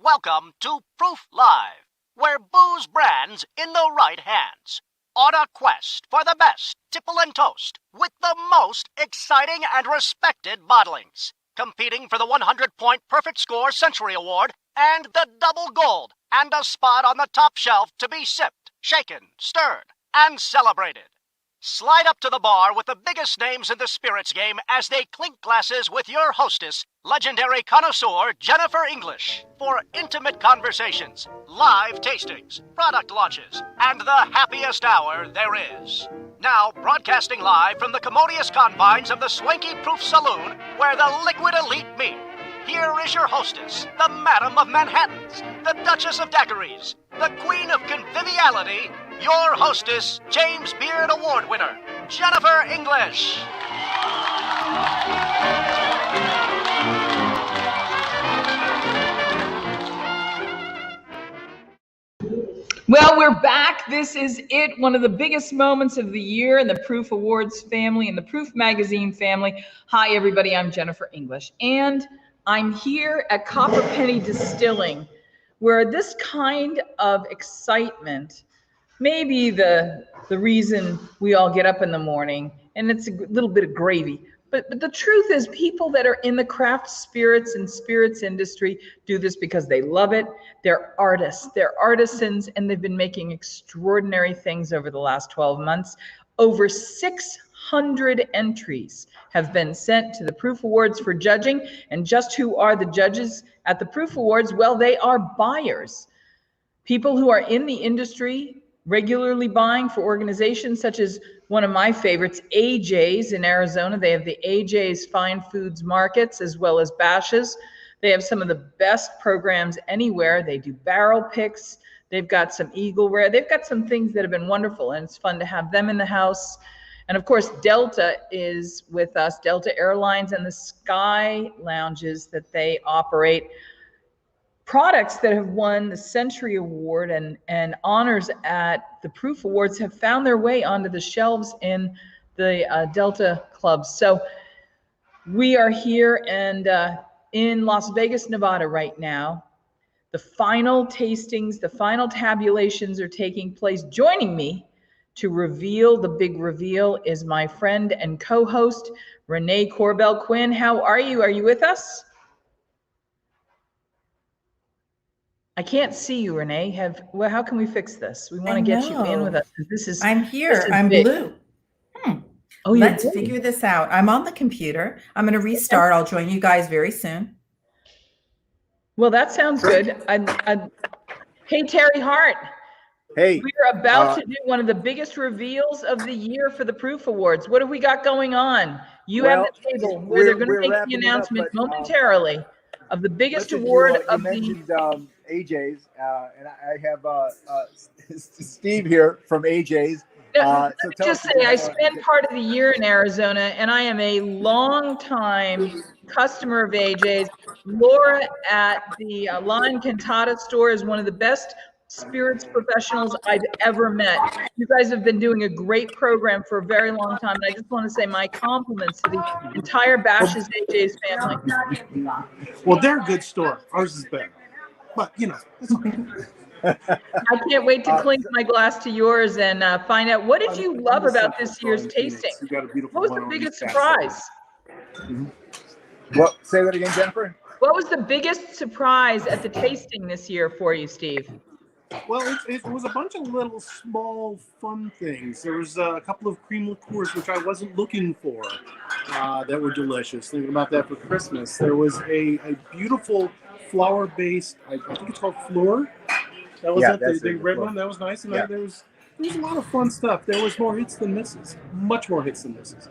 Welcome to Proof Live, where booze brands in the right hands. On a quest for the best tipple and toast with the most exciting and respected bottlings. Competing for the 100-point Perfect Score Century Award and the double gold and a spot on the top shelf to be sipped, shaken, stirred, and celebrated. Slide up to the bar with the biggest names in the spirits game as they clink glasses with your hostess, legendary connoisseur Jennifer English, for intimate conversations, live tastings, product launches, and the happiest hour there is. Now, broadcasting live from the commodious confines of the swanky Proof Saloon, where the liquid elite meet. Here is your hostess, the Madam of Manhattans, the Duchess of Daiquiris, the Queen of Conviviality, your hostess, James Beard Award winner, Jennifer English. Well, we're back. This is it. One of the biggest moments of the year in the Proof Awards family and the Proof Magazine family. Hi, everybody. I'm Jennifer English, and I'm here at Copper Penny Distilling, where this kind of excitement may be the reason we all get up in the morning, and it's a little bit of gravy. But the truth is, people that are in the craft spirits and spirits industry do this because they love it. They're artists, they're artisans, and they've been making extraordinary things over the last 12 months. Over 600 entries have been sent to the Proof Awards for judging. And just who are the judges at the Proof Awards? Well, they are buyers. People who are in the industry, regularly buying for organizations such as one of my favorites, AJ's in Arizona. They have the AJ's Fine Foods Markets as well as bashes. They have some of the best programs anywhere. They do barrel picks. They've got some Eagle Rare. They've got some things that have been wonderful, and it's fun to have them in the house. And of course, Delta is with us, Delta Airlines, and the Sky Lounges that they operate. Products that have won the Century Award and honors at the Proof Awards have found their way onto the shelves in the Delta clubs. So we are here and in Las Vegas, Nevada right now. The final tastings, the final tabulations are taking place. Joining me to reveal the big reveal is my friend and co-host, Renee Corbell-Quinn. How are you? Are you with us? I can't see you, Renee. How can we fix this? We want to get you in with us. I'm here. I'm big. blue. Oh, let's figure this out. I'm on the computer. I'm going to restart. I'll join you guys very soon. Well, that sounds good. Hey, Terry Hart. Hey. We're about to do one of the biggest reveals of the year for the Proof Awards. What have we got going on? You have the table where they're going to make the announcement momentarily of the biggest award of the... AJ's, and I have Steve here from AJ's. Let me just say, I spent part of the year in Arizona, and I am a long-time customer of AJ's. Laura at the La Encantada store is one of the best spirits professionals I've ever met. You guys have been doing a great program for a very long time, and I just want to say my compliments to the entire Bashes AJ's family. Well, they're a good store. Ours is better. But, you know, it's okay. I can't wait to clink my glass to yours and find out, what did you love about this year's tasting? What was the biggest surprise? What? Say that again, Jennifer? What was the biggest surprise at the tasting this year for you, Steve? Well, it was a bunch of little small fun things. There was a couple of cream liqueurs, which I wasn't looking for, that were delicious. Thinking about that for Christmas. There was a beautiful flour-based, I think it's called Fleur. That was the red one. That was nice. And there was a lot of fun stuff. There was more hits than misses. Much more hits than misses.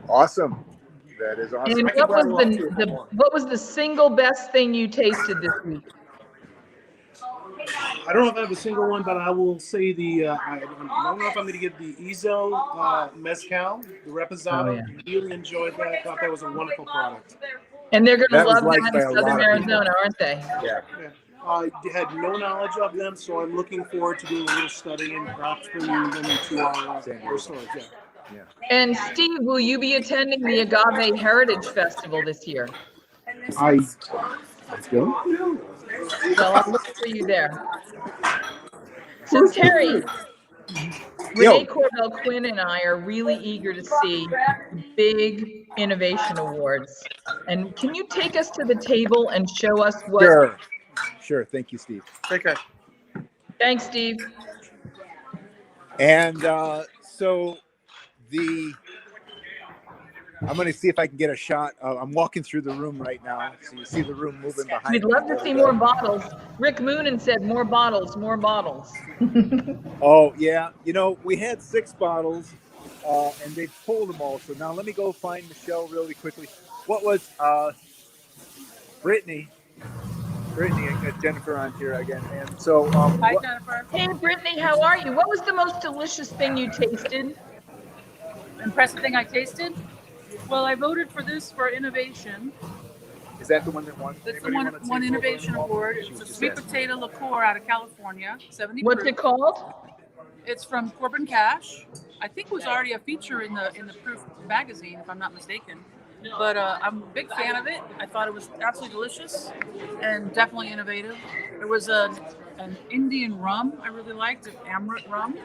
Awesome. That is awesome. And what was the single best thing you tasted this week? I don't know if I have a single one, but I will say I don't know if I'm going to get the Izo Mezcal, the Reposado. Really enjoyed that. I thought that was a wonderful product. And they're going to love that in Southern Arizona, aren't they? Yeah. I had no knowledge of them, so I'm looking forward to doing a little study and perhaps bringing them into our stores. Yeah. And Steve, will you be attending the Agave Heritage Festival this year? Let's go. Well, I'll look for you there. So Terry, Yo. Renee Corbell Quinn and I are really eager to see the big innovation awards. And can you take us to the table and show us what? Sure. Thank you, Steve. Take care. Thanks, Steve. And so I'm going to see if I can get a shot. I'm walking through the room right now, so you see the room moving behind me. We'd love to see more bottles. Rick Moonen said more bottles, more bottles. Oh, yeah. You know, we had 6 bottles, and they pulled them all. So now let me go find Michelle really quickly. What was Brittany? Brittany, I got Jennifer on here again. And so, Hi, Jennifer. Hey, Brittany, how are you? What was the most delicious thing you tasted? Impressive thing I tasted? Well, I voted for this for innovation. Is that the one that won? That's the one innovation award. It's a sweet potato liqueur out of California, 70 What's proof. it called? It's from Corbin Cash. I think it was already a feature in the Proof magazine, if I'm not mistaken. But I'm a big fan of it. I thought it was absolutely delicious and definitely innovative. There was an Indian rum I really liked, an amaret rum.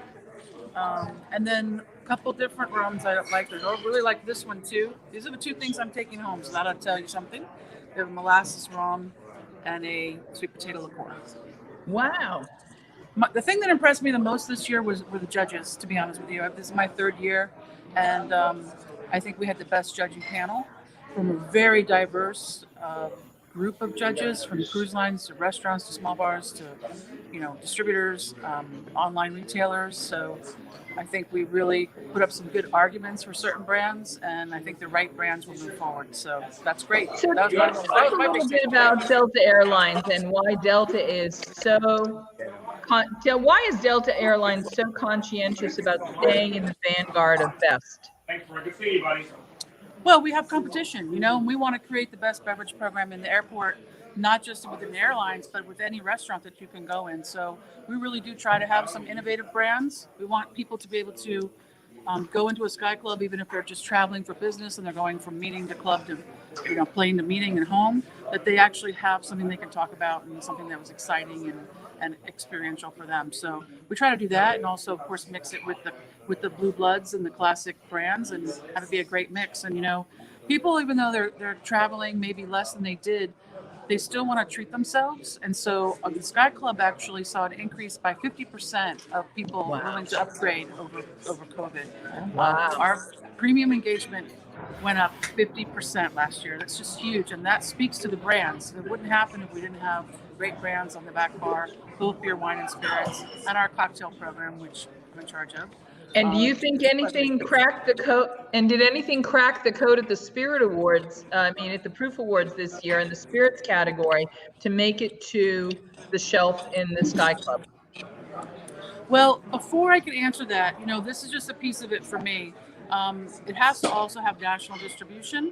And then a couple different rums I liked. I really like this one too. These are the 2 things I'm taking home, so that'll tell you something. We have a molasses rum and a sweet potato liqueur. Wow. The thing that impressed me the most this year were the judges, to be honest with you. This is my 3rd year, and I think we had the best judging panel from a very diverse group of judges, from cruise lines to restaurants to small bars to, distributors, online retailers. So I think we really put up some good arguments for certain brands, and I think the right brands will move forward. So that's great. So that talk a little bit about Delta Airlines and why Delta is so. Why is Delta Airlines so conscientious about staying in the vanguard of best? Thanks, good to see you, buddy. Well, we have competition, and we want to create the best beverage program in the airport, not just within the airlines, but with any restaurant that you can go in. So we really do try to have some innovative brands. We want people to be able to go into a Sky Club, even if they're just traveling for business and they're going from meeting to club to, plane to meeting and home, that they actually have something they can talk about and something that was exciting and experiential for them. So we try to do that, and also, of course, mix it with the Blue Bloods and the classic brands, and have it be a great mix. And people, even though they're traveling maybe less than they did, they still want to treat themselves. And so the Sky Club actually saw an increase by 50% of people willing to upgrade over COVID. Wow. Our premium engagement went up 50% last year. That's just huge. And that speaks to the brands. It wouldn't happen if we didn't have great brands on the back bar, both beer, wine, and spirits, and our cocktail program, which I'm in charge of. And do you think anything cracked the code? And did anything crack the code at the Spirit Awards? At the Proof Awards this year in the spirits category to make it to the shelf in the Sky Club? Well, before I can answer that, this is just a piece of it for me. It has to also have national distribution,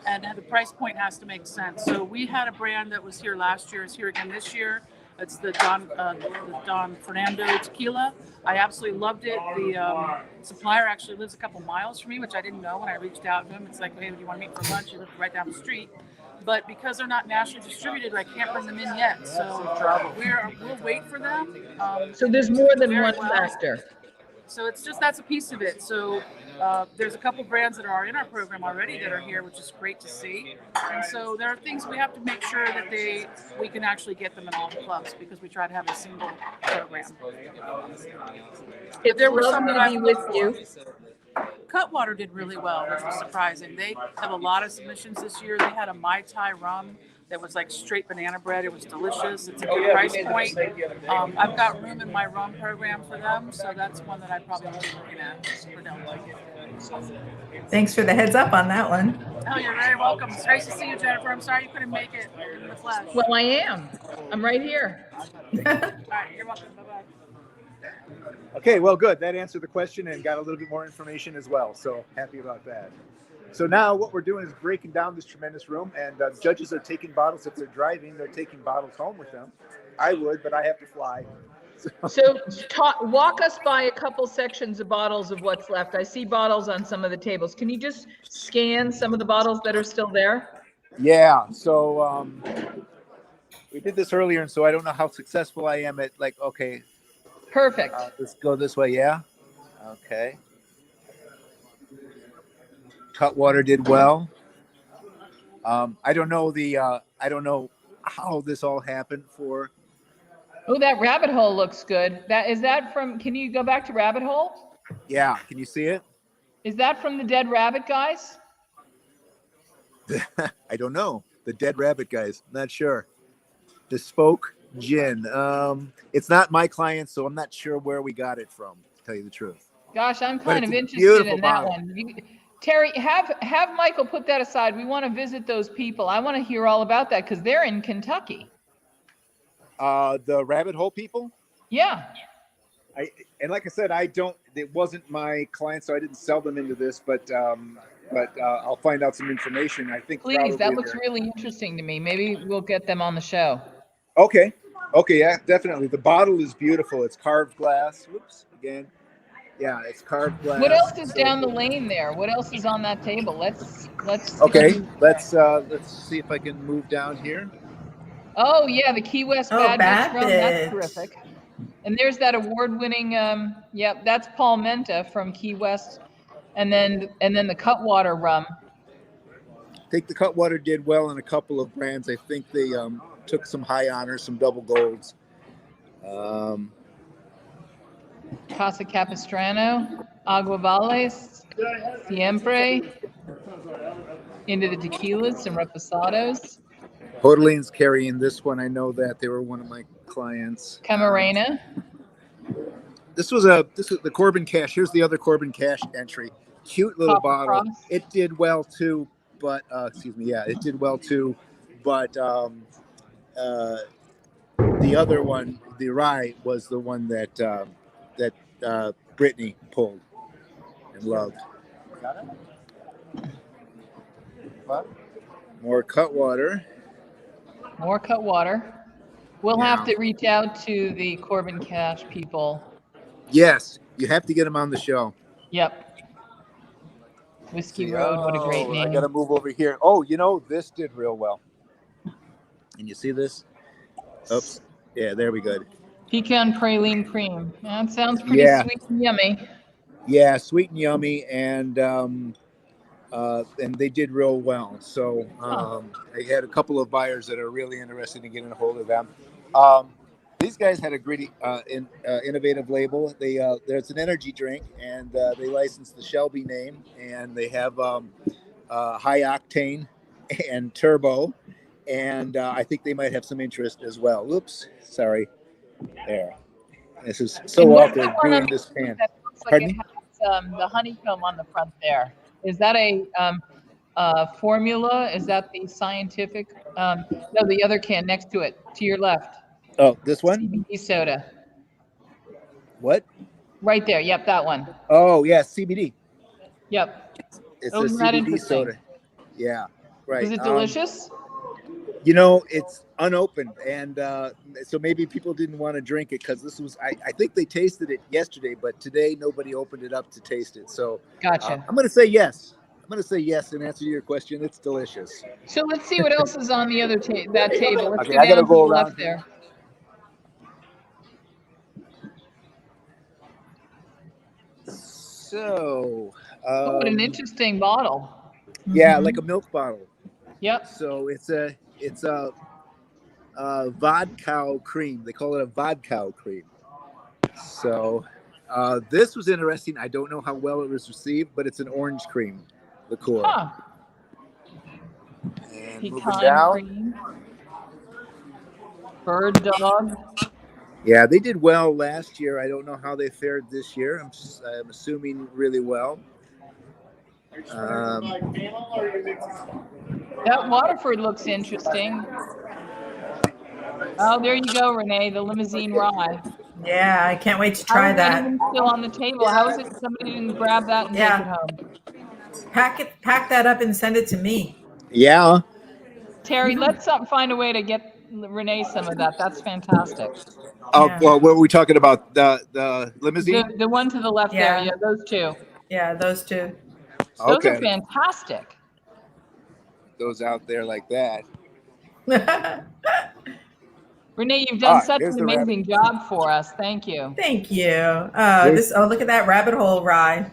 and the price point has to make sense. So we had a brand that was here last year, is here again this year. It's the Don Fernando tequila. I absolutely loved it. The supplier actually lives a couple miles from me, which I didn't know when I reached out to him. It's like, hey, do you want to meet for lunch? He lives right down the street. But because they're not nationally distributed, I can't bring them in yet. So we'll wait for them. So there's more than one factor. So that's a piece of it. So there's a couple brands that are in our program already that are here, which is great to see. And so there are things we have to make sure that we can actually get them in all the clubs, because we try to have a single program. If there was something to be with you. Cutwater did really well, which was surprising. They have a lot of submissions this year. They had a Mai Tai rum that was like straight banana bread. It was delicious. It's a good price point. I've got room in my rum program for them, so that's one that I probably will be looking at for Delta. Thanks for the heads up on that one. Oh, you're very welcome. It's nice to see you, Jennifer. I'm sorry you couldn't make it in the flesh. Well, I am. I'm right here. All right, you're welcome. Bye-bye. Okay, well, good. That answered the question and got a little bit more information as well. So happy about that. So now what we're doing is breaking down this tremendous room, and judges are taking bottles. If they're driving, they're taking bottles home with them. I would, but I have to fly. So walk us by a couple sections of bottles of what's left. I see bottles on some of the tables. Can you just scan some of the bottles that are still there? Yeah. So We did this earlier, and so I don't know how successful I am at like. Okay, Perfect. let's go this way. Yeah. Okay. Cutwater did well. I don't know I don't know how this all happened for. Oh, that rabbit hole looks good. Is that from? Can you go back to rabbit hole? Yeah. Can you see it? Is that from the Dead Rabbit guys? I don't know. The Dead Rabbit guys. Not sure. Bespoke gin. It's not my client, so I'm not sure where we got it from, to tell you the truth. Gosh, I'm But kind it's of a interested beautiful in that bottle. one. Terry, have Michael put that aside. We want to visit those people. I want to hear all about that because they're in Kentucky. The rabbit hole people? Yeah. And like I said, it wasn't my client, so I didn't sell them into this, but I'll find out some information. I think Please, that probably looks really interesting to me. Maybe we'll get them on the show. Okay, yeah, definitely. The bottle is beautiful. It's carved glass. Whoops, again. Yeah, it's carved glass. What else is down the lane there? What else is on that table? Let's. Okay, let's see if I can move down here. Oh yeah, the Key West Oh, Bad Bitch rum. That's Bad Bitch. terrific. And there's that award-winning. Yep, that's Paul Menta from Key West, and then the Cutwater rum. I think the Cutwater did well in a couple of brands. I think they took some high honors, some double golds. Casa Capistrano, Agua Valles, Siempre, into the tequilas, some reposados. Hodeline's carrying this one. I know that they were one of my clients. Camarena. This was the Corbin Cash. Here's the other Corbin Cash entry. Cute little Copper bottle. Cross. It did well too, but excuse me. Yeah, it did well too, but the other one, the rye, was the one that Brittany pulled and loved. More Cutwater. More Cutwater. We'll have to reach out to the Corbin Cash people. Yes, you have to get them on the show. Yep. Whiskey Road, what a great name. I got to move over here. Oh, this did real well. And you see this? Oops. Yeah, there we go. Pecan praline cream. That sounds pretty sweet and yummy. Yeah, sweet and yummy, and they did real well. So I had a couple of buyers that are really interested in getting a hold of them. These guys had a gritty, innovative label. There's an energy drink, and they licensed the Shelby name, and they have high octane and turbo, and I think they might have some interest as well. Oops, sorry. There. This is so awkward doing this pan. That looks like it has the honeycomb on the front there. Is that a formula? Is that the scientific? No, the other can next to it, to your left. Oh, this one? CBD soda. What? Right there. Yep, that one. Oh, yeah, CBD. Yep. It's Isn't a that CBD interesting? soda. Yeah, right. Is it delicious? It's unopened, and so maybe people didn't want to drink it because this was. I think they tasted it yesterday, but today nobody opened it up to taste it. So Gotcha. I'm going to say yes. I'm going to say yes in answer to your question. It's delicious. So let's see what else is on the other table. Let's Okay, go I gotta down to go the around left there. So. What an interesting bottle. Yeah, like a milk bottle. Yep. So it's a vodka cream. They call it a vodka cream. So this was interesting. I don't know how well it was received, but it's an orange cream liqueur. Huh. And moving Pecan down. cream. Bird dog. Yeah, they did well last year. I don't know how they fared this year. I'm assuming really well. That Waterford looks interesting. Oh, there you go, Renee, the limousine rye. Yeah, I can't wait to try How is that. even still on the table? How is it somebody didn't grab that and take it home? Pack that up and send it to me. Yeah. Terry, let's find a way to get Renee some of that. That's fantastic. Oh, well, what were we talking about? The limousine? The one to the left there. Yeah, those two. Yeah, those two. Those are fantastic. Those out there like that. Renee, you've done such Here's an the rabbit. amazing job for us. Thank you. Thank you. Here's- Oh, look at that rabbit hole rye.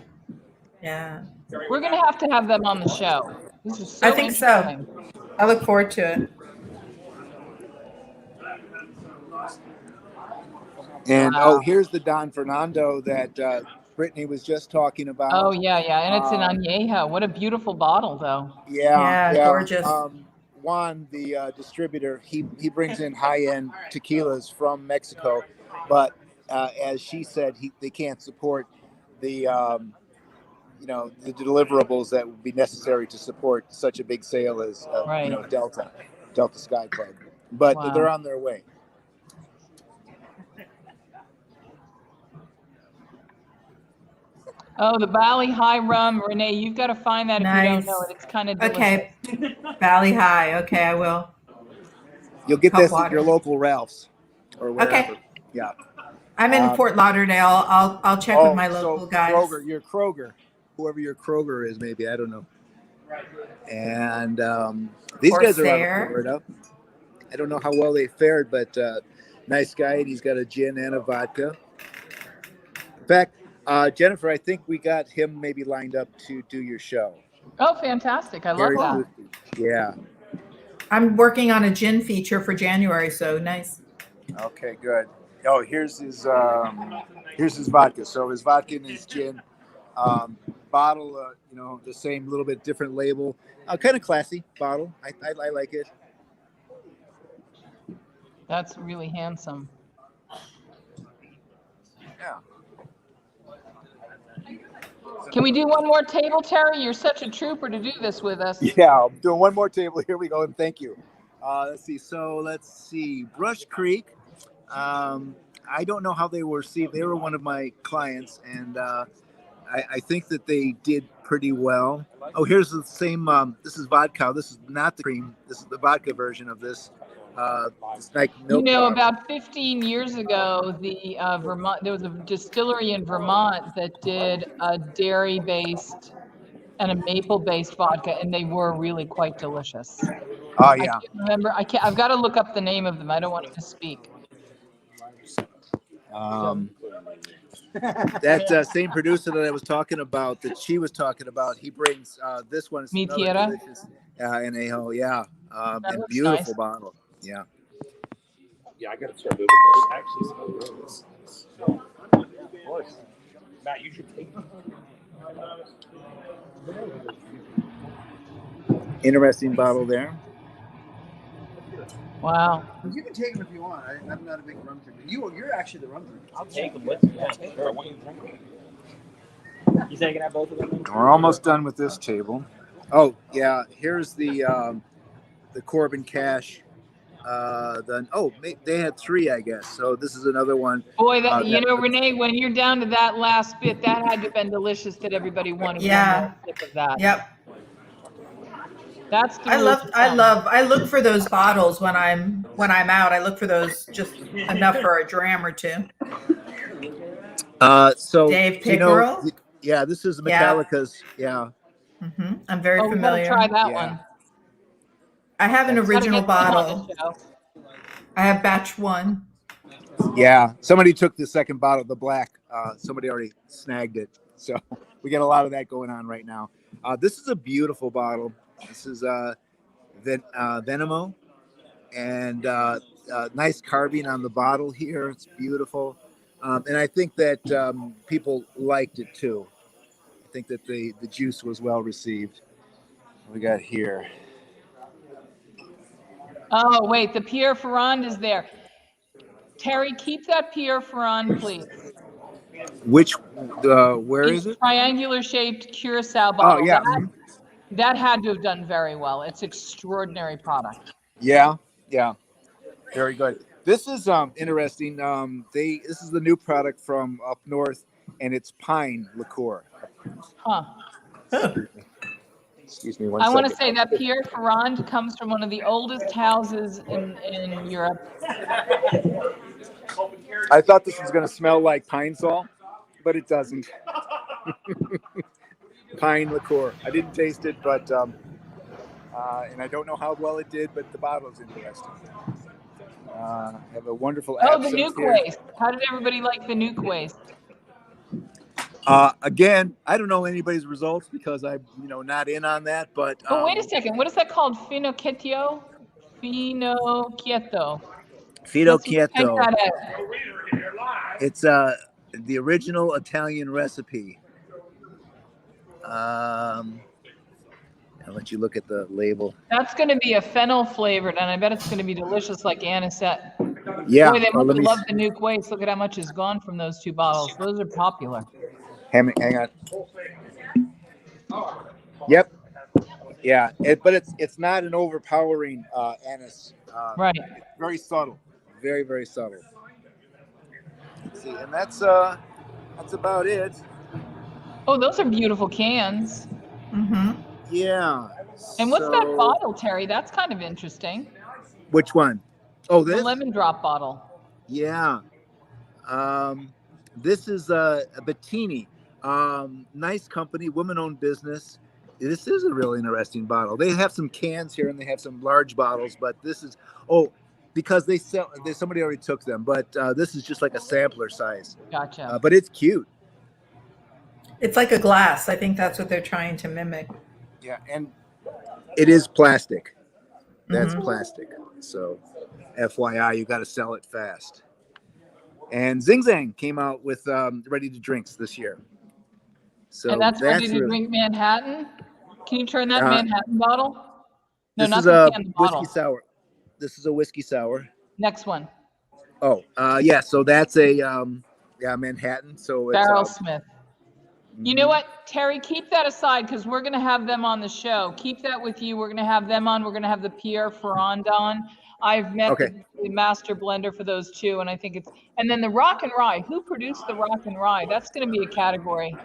Yeah. We're going to have them on the show. This is so I think interesting. so. I look forward to it. And Wow. here's the Don Fernando that Brittany was just talking about. Oh, yeah, yeah. And it's an añejo. What a beautiful bottle, though. Yeah, gorgeous. Juan, the distributor, he brings in high-end tequilas from Mexico, but as she said, they can't support the the deliverables that would be necessary to support such a big sale as Delta Sky Club. But they're on their way. Oh, the Valley High rum. Renee, you've got to find that if you don't know it. It's kind of delicious. Okay. Valley High. Okay, I will. You'll get Hot this water. at your local Ralph's or wherever. Okay. Yeah. I'm in Fort Lauderdale. I'll check with my local guys. Kroger, your Kroger, whoever your Kroger is, maybe, I don't know. And these guys are out of Florida. I don't know how well they fared, but nice guy, and he's got a gin and a vodka. In fact, Jennifer, I think we got him maybe lined up to do your show. Oh, fantastic. I love that. Yeah. I'm working on a gin feature for January, so nice. Okay, good. Oh, here's his vodka. So his vodka and his gin bottle, the same, little bit different label. Kind of classy bottle. I like it. That's really handsome. Yeah. Can we do one more table, Terry? You're such a trooper to do this with us. Yeah, I'm doing one more table. Here we go, and thank you. Let's see. Brush Creek. I don't know how they were received. They were one of my clients, and I think that they did pretty well. Oh, here's the same. This is vodka. This is not the cream. This is the vodka version of this. It's like milk bar. About 15 years ago, there was a distillery in Vermont that did a dairy-based and a maple-based vodka, and they were really quite delicious. Oh yeah. I can't remember. I've got to look up the name of them. I don't want to speak. That same producer that I was talking about, that she was talking about, he brings this one. Mi Tierra? Anejo, yeah. And beautiful nice. Bottle. Yeah. Yeah, I got to start moving those. Actually, smell this. Of course. Matt, you should take them. Interesting bottle there. Wow. You can take them if you want. I'm not a big rum drinker. You're actually the rum drinker. I'll take them with me. Yeah, sure. I want you to drink them. You say I can have both of them? We're almost done with this table. Oh yeah, here's the Corbin Cash. They had 3, I guess. So this is another one. Boy, Renee, when you're down to that last bit, that had to have been delicious. That everybody wanted one sip of that. Yep. That's I look for those bottles when I'm out. I look for those just enough for a dram or 2. So Dave Pickerel. Yeah, this is Metallica's. Yeah. Mm-hmm. I'm very familiar. Try that one. I have an original bottle. I have batch 1. Yeah, somebody took the second bottle, the black. Somebody already snagged it. So we got a lot of that going on right now. This is a beautiful bottle. This is Venemo, and nice carving on the bottle here. It's beautiful. And I think that people liked it too. I think that the juice was well received. What we got here. Oh, wait, the Pierre Ferrand is there. Terry, keep that Pierre Ferrand, please. Which, where is it? Triangular shaped Curacao bottle. Oh, yeah. That had to have done very well. It's extraordinary product. Yeah, yeah. Very good. This is interesting. This is the new product from up north, and it's pine liqueur. Huh. Excuse me one I second. want to say that Pierre Ferrand comes from one of the oldest houses in Europe. I thought this was going to smell like pine sol, but it doesn't. Pine liqueur. I didn't taste it, but and I don't know how well it did, but the bottle is interesting. I have a wonderful Oh, the absinthe nuke here. waste. How did everybody like the nuke waste? Again, I don't know anybody's results because I'm, not in on that. But Oh, wait a second. What is that called? Finocchio? Finocchio. Fido Let's check Quieto. that out. It's the original Italian recipe. I'll let you look at the label. That's going to be a fennel flavored, and I bet it's going to be delicious like anisette. Yeah. Boy, they Oh, must let me love the nuke waste. Look at how much is gone from those 2 bottles. Those are popular. hang on. Yep. Yeah, but it's not an overpowering anise. Right. It's very subtle, very, very subtle. Let's see, and that's about it. Oh, those are beautiful cans. Mm-hmm. Yeah. And what's that bottle, Terry? That's kind of interesting. Which one? Oh, The this? lemon drop bottle. Yeah. This is a Bettini. Nice company, woman-owned business. This is a really interesting bottle. They have some cans here and they have some large bottles, but this is because somebody already took them. But this is just like a sampler size. Gotcha. But it's cute. It's like a glass. I think that's what they're trying to mimic. Yeah, and it is plastic. That's plastic. So, FYI, you got to sell it fast. And Zing Zang came out with ready to drinks this year. So and that's ready to drink Manhattan. Can you turn that Manhattan bottle? No, this not is the a can, the whiskey bottle. sour. This is a whiskey sour. Next one. Oh, yeah. So that's a Manhattan. So it's Barrel Smith. You know what, Terry? Keep that aside because we're going to have them on the show. Keep that with you. We're going to have them on. We're going to have the Pierre Ferrand on. I've met the master blender for those 2, and I think it's. And then the Rock and Rye. Who produced the Rock and Rye? That's going to be a category.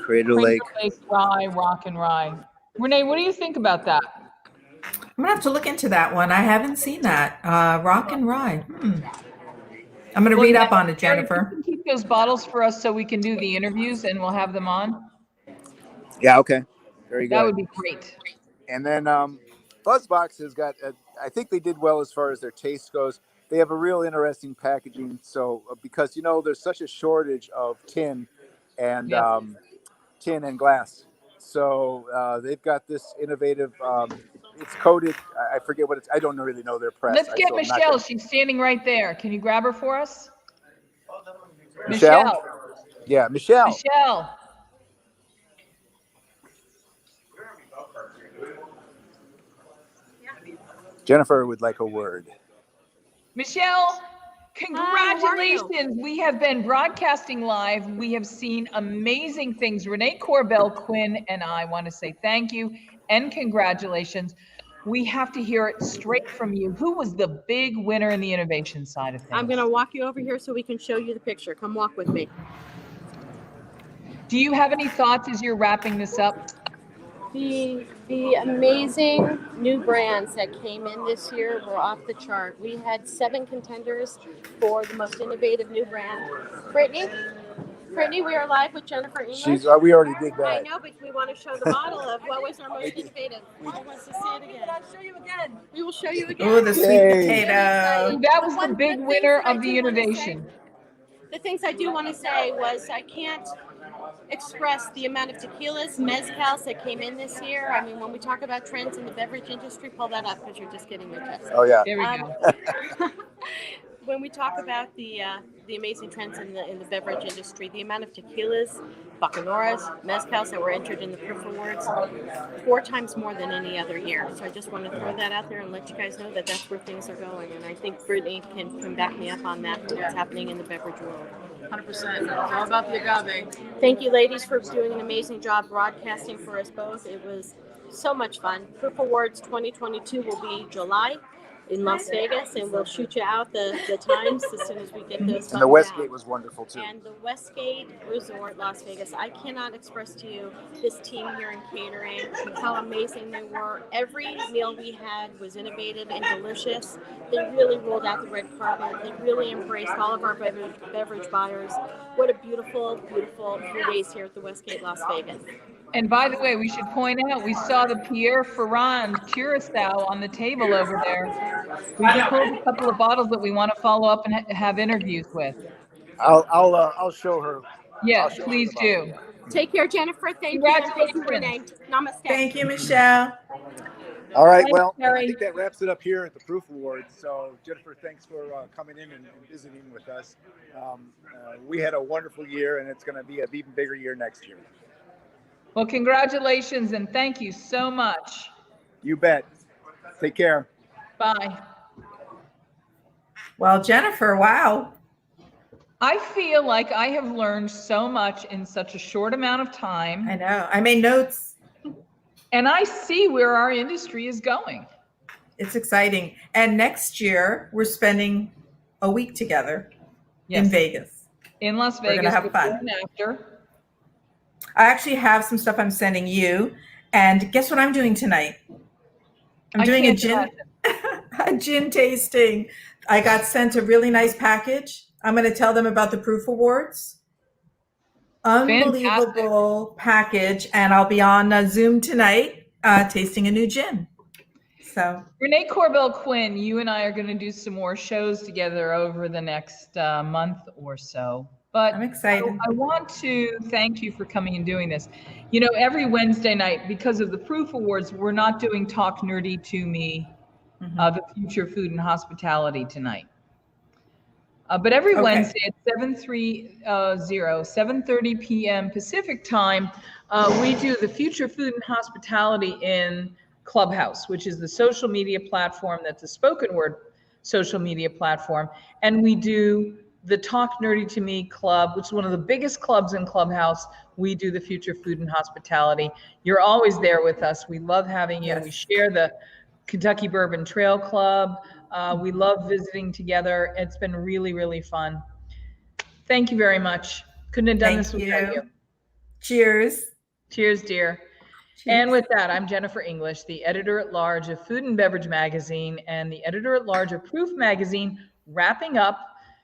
Crater Lake Rye, Rock and Rye. Renee, what do you think about that? I'm gonna have to look into that one. I haven't seen that. Rock and Rye. I'm gonna read up on it, Jennifer. You can keep those bottles for us so we can do the interviews and we'll have them on. Yeah. Okay. Very good. That would be great. And then Buzzbox has got. I think they did well as far as their taste goes. They have a real interesting packaging. So because there's such a shortage of tin and glass. So they've got this innovative. It's coated. I forget what it's. I don't really know their press. Let's get Michelle. She's standing right there. Can you grab her for us? Michelle? Yeah, Michelle. Michelle. Jennifer would like a word. Michelle, congratulations. We have been broadcasting live. We have seen amazing things. Renee Corbell, Quinn, and I want to say thank you and congratulations. We have to hear it straight from you. Who was the big winner in the innovation side of things? I'm going to walk you over here so we can show you the picture. Come walk with me. Do you have any thoughts as you're wrapping this up? The amazing new brands that came in this year were off the chart. We had 7 contenders for the most innovative new brand. Brittany, we are live with Jennifer English. We already did that. I know, but we want to show the model of what was our most innovative. I want to see it again. I'll show you again. We will show you again. Oh, the sweet potato. That was the big winner of the innovation. The things I do want to say was I can't express the amount of tequilas, mezcals that came in this year. I mean, when we talk about trends in the beverage industry, pull that up because you're just getting my chest. Oh, yeah. There we go. When we talk about the amazing trends in the beverage industry, the amount of tequilas, bacanuras, mezcals that were entered in the Proof Awards, 4 times more than any other year. So I just want to throw that out there and let you guys know that that's where things are going. And I think Brittany can back me up on that, what's happening in the beverage world. 100%. It's all about the agave. Thank you, ladies, for doing an amazing job broadcasting for us both. It was so much fun. Proof Awards 2022 will be July. in Las Vegas, and we'll shoot you out the times as soon as we get those. And the Westgate was wonderful too. And the Westgate Resort, Las Vegas. I cannot express to you this team here in catering, how amazing they were. Every meal we had was innovative and delicious. They really rolled out the red carpet. They really embraced all of our beverage buyers. What a beautiful, beautiful few days here at the Westgate, Las Vegas. And by the way, we should point out, we saw the Pierre Ferrand Curacao on the table over there. We just pulled a couple of bottles that we want to follow up and have interviews with. I'll show her. Yeah, please do. Take care, Jennifer. Thank you. Thank you, Renee. Namaste. Thank you, Michelle. All right, Thanks, well, Terry. I think that wraps it up here at the Proof Awards. So, Jennifer, thanks for coming in and visiting with us. We had a wonderful year, and it's going to be an even bigger year next year. Well, congratulations, and thank you so much. You bet. Take care. Bye. Well, Jennifer, wow. I feel like I have learned so much in such a short amount of time. I know. I made notes. And I see where our industry is going. It's exciting. And next year, we're spending a week together in Vegas. In Las Vegas. We're going to have fun. And after. I actually have some stuff I'm sending you. And guess what I'm doing tonight? I'm doing a gin tasting. I got sent a really nice package. I'm going to tell them about the Proof Awards. Unbelievable package. And I'll be on Zoom tonight tasting a new gin. So Renee Corbell Quinn, you and I are going to do some more shows together over the next month or so. But I'm excited. I want to thank you for coming and doing this. You know, every Wednesday night, because of the Proof Awards, we're not doing Talk Nerdy to Me, the future of food and hospitality tonight. But every Wednesday at 7:30 p.m. Pacific time, we do the future food and hospitality in Clubhouse, which is the social media platform that's a spoken word social media platform. And we do the Talk Nerdy to Me Club, which is one of the biggest clubs in Clubhouse. We do the future food and hospitality. You're always there with us. We love having you. Yes. We share the Kentucky Bourbon Trail Club. We love visiting together. It's been really, really fun. Thank you very much. Couldn't have done this without you. Cheers. Cheers, dear. Cheers. And with that, I'm Jennifer English, the editor-at-large of Food and Beverage Magazine and the editor-at-large of Proof Magazine, wrapping up.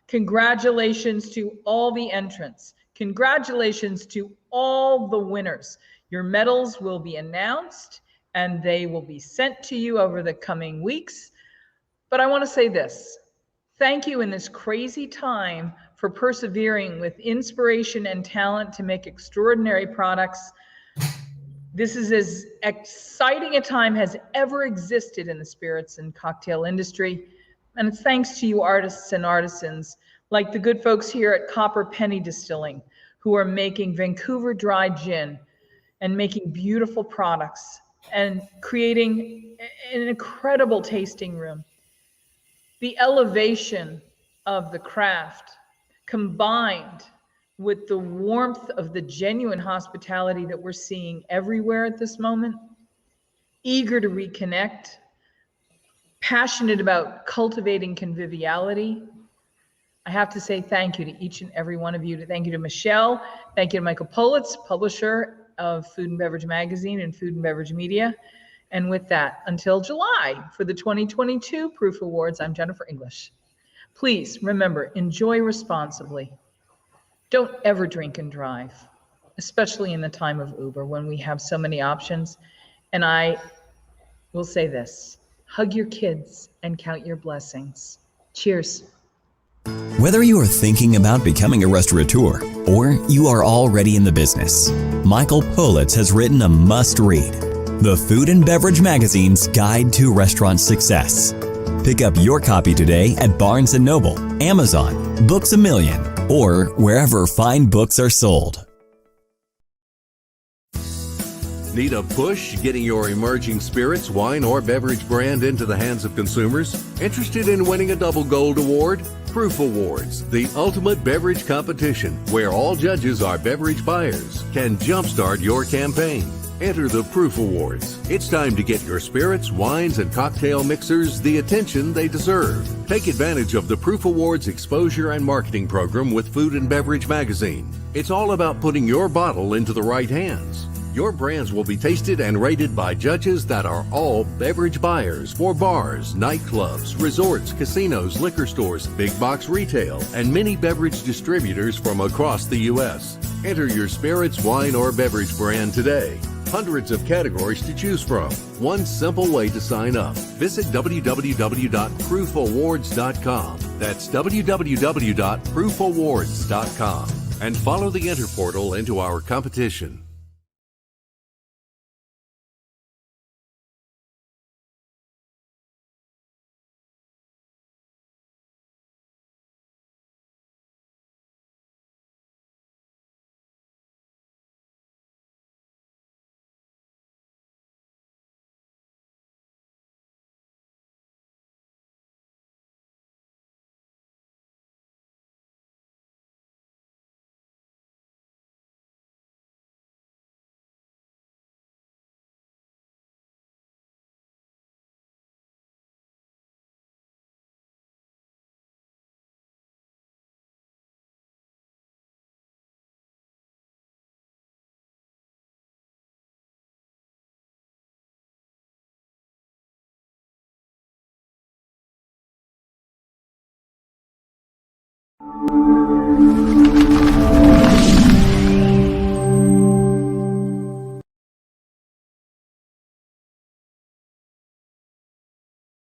Congratulations to all the entrants. Congratulations to all the winners. Your medals will be announced and they will be sent to you over the coming weeks. But I want to say this. Thank you in this crazy time for persevering with inspiration and talent to make extraordinary products. This is as exciting a time as ever existed in the spirits and cocktail industry. And it's thanks to you artists and artisans like the good folks here at Copper Penny Distilling, who are making Vancouver dry gin and making beautiful products and creating an incredible tasting room. The elevation of the craft combined with the warmth of the genuine hospitality that we're seeing everywhere at this moment, eager to reconnect, passionate about cultivating conviviality. I have to say thank you to each and every one of you. Thank you to Michelle. Thank you to Michael Politz, publisher of Food and Beverage Magazine and Food and Beverage Media. And with that, until July for the 2022 Proof Awards, I'm Jennifer English. Please remember, enjoy responsibly. Don't ever drink and drive, especially in the time of Uber when we have so many options. And I will say this. Hug your kids and count your blessings. Cheers. Whether you are thinking about becoming a restaurateur or you are already in the business, Michael Politz has written a must-read, The Food and Beverage Magazine's Guide to Restaurant Success. Pick up your copy today at Barnes & Noble, Amazon, Books A Million, or wherever fine books are sold. Need a push getting your emerging spirits, wine, or beverage brand into the hands of consumers? Interested in winning a double gold award? Proof Awards, the ultimate beverage competition where all judges are beverage buyers, can jumpstart your campaign. Enter the Proof Awards. It's time to get your spirits, wines, and cocktail mixers the attention they deserve. Take advantage of the Proof Awards exposure and marketing program with Food and Beverage Magazine. It's all about putting your bottle into the right hands. Your brands will be tasted and rated by judges that are all beverage buyers for bars, nightclubs, resorts, casinos, liquor stores, big box retail, and many beverage distributors from across the U.S. Enter your spirits, wine, or beverage brand today. Hundreds of categories to choose from. One simple way to sign up. Visit www.proofawards.com. That's www.proofawards.com. And follow the Enter portal into our competition.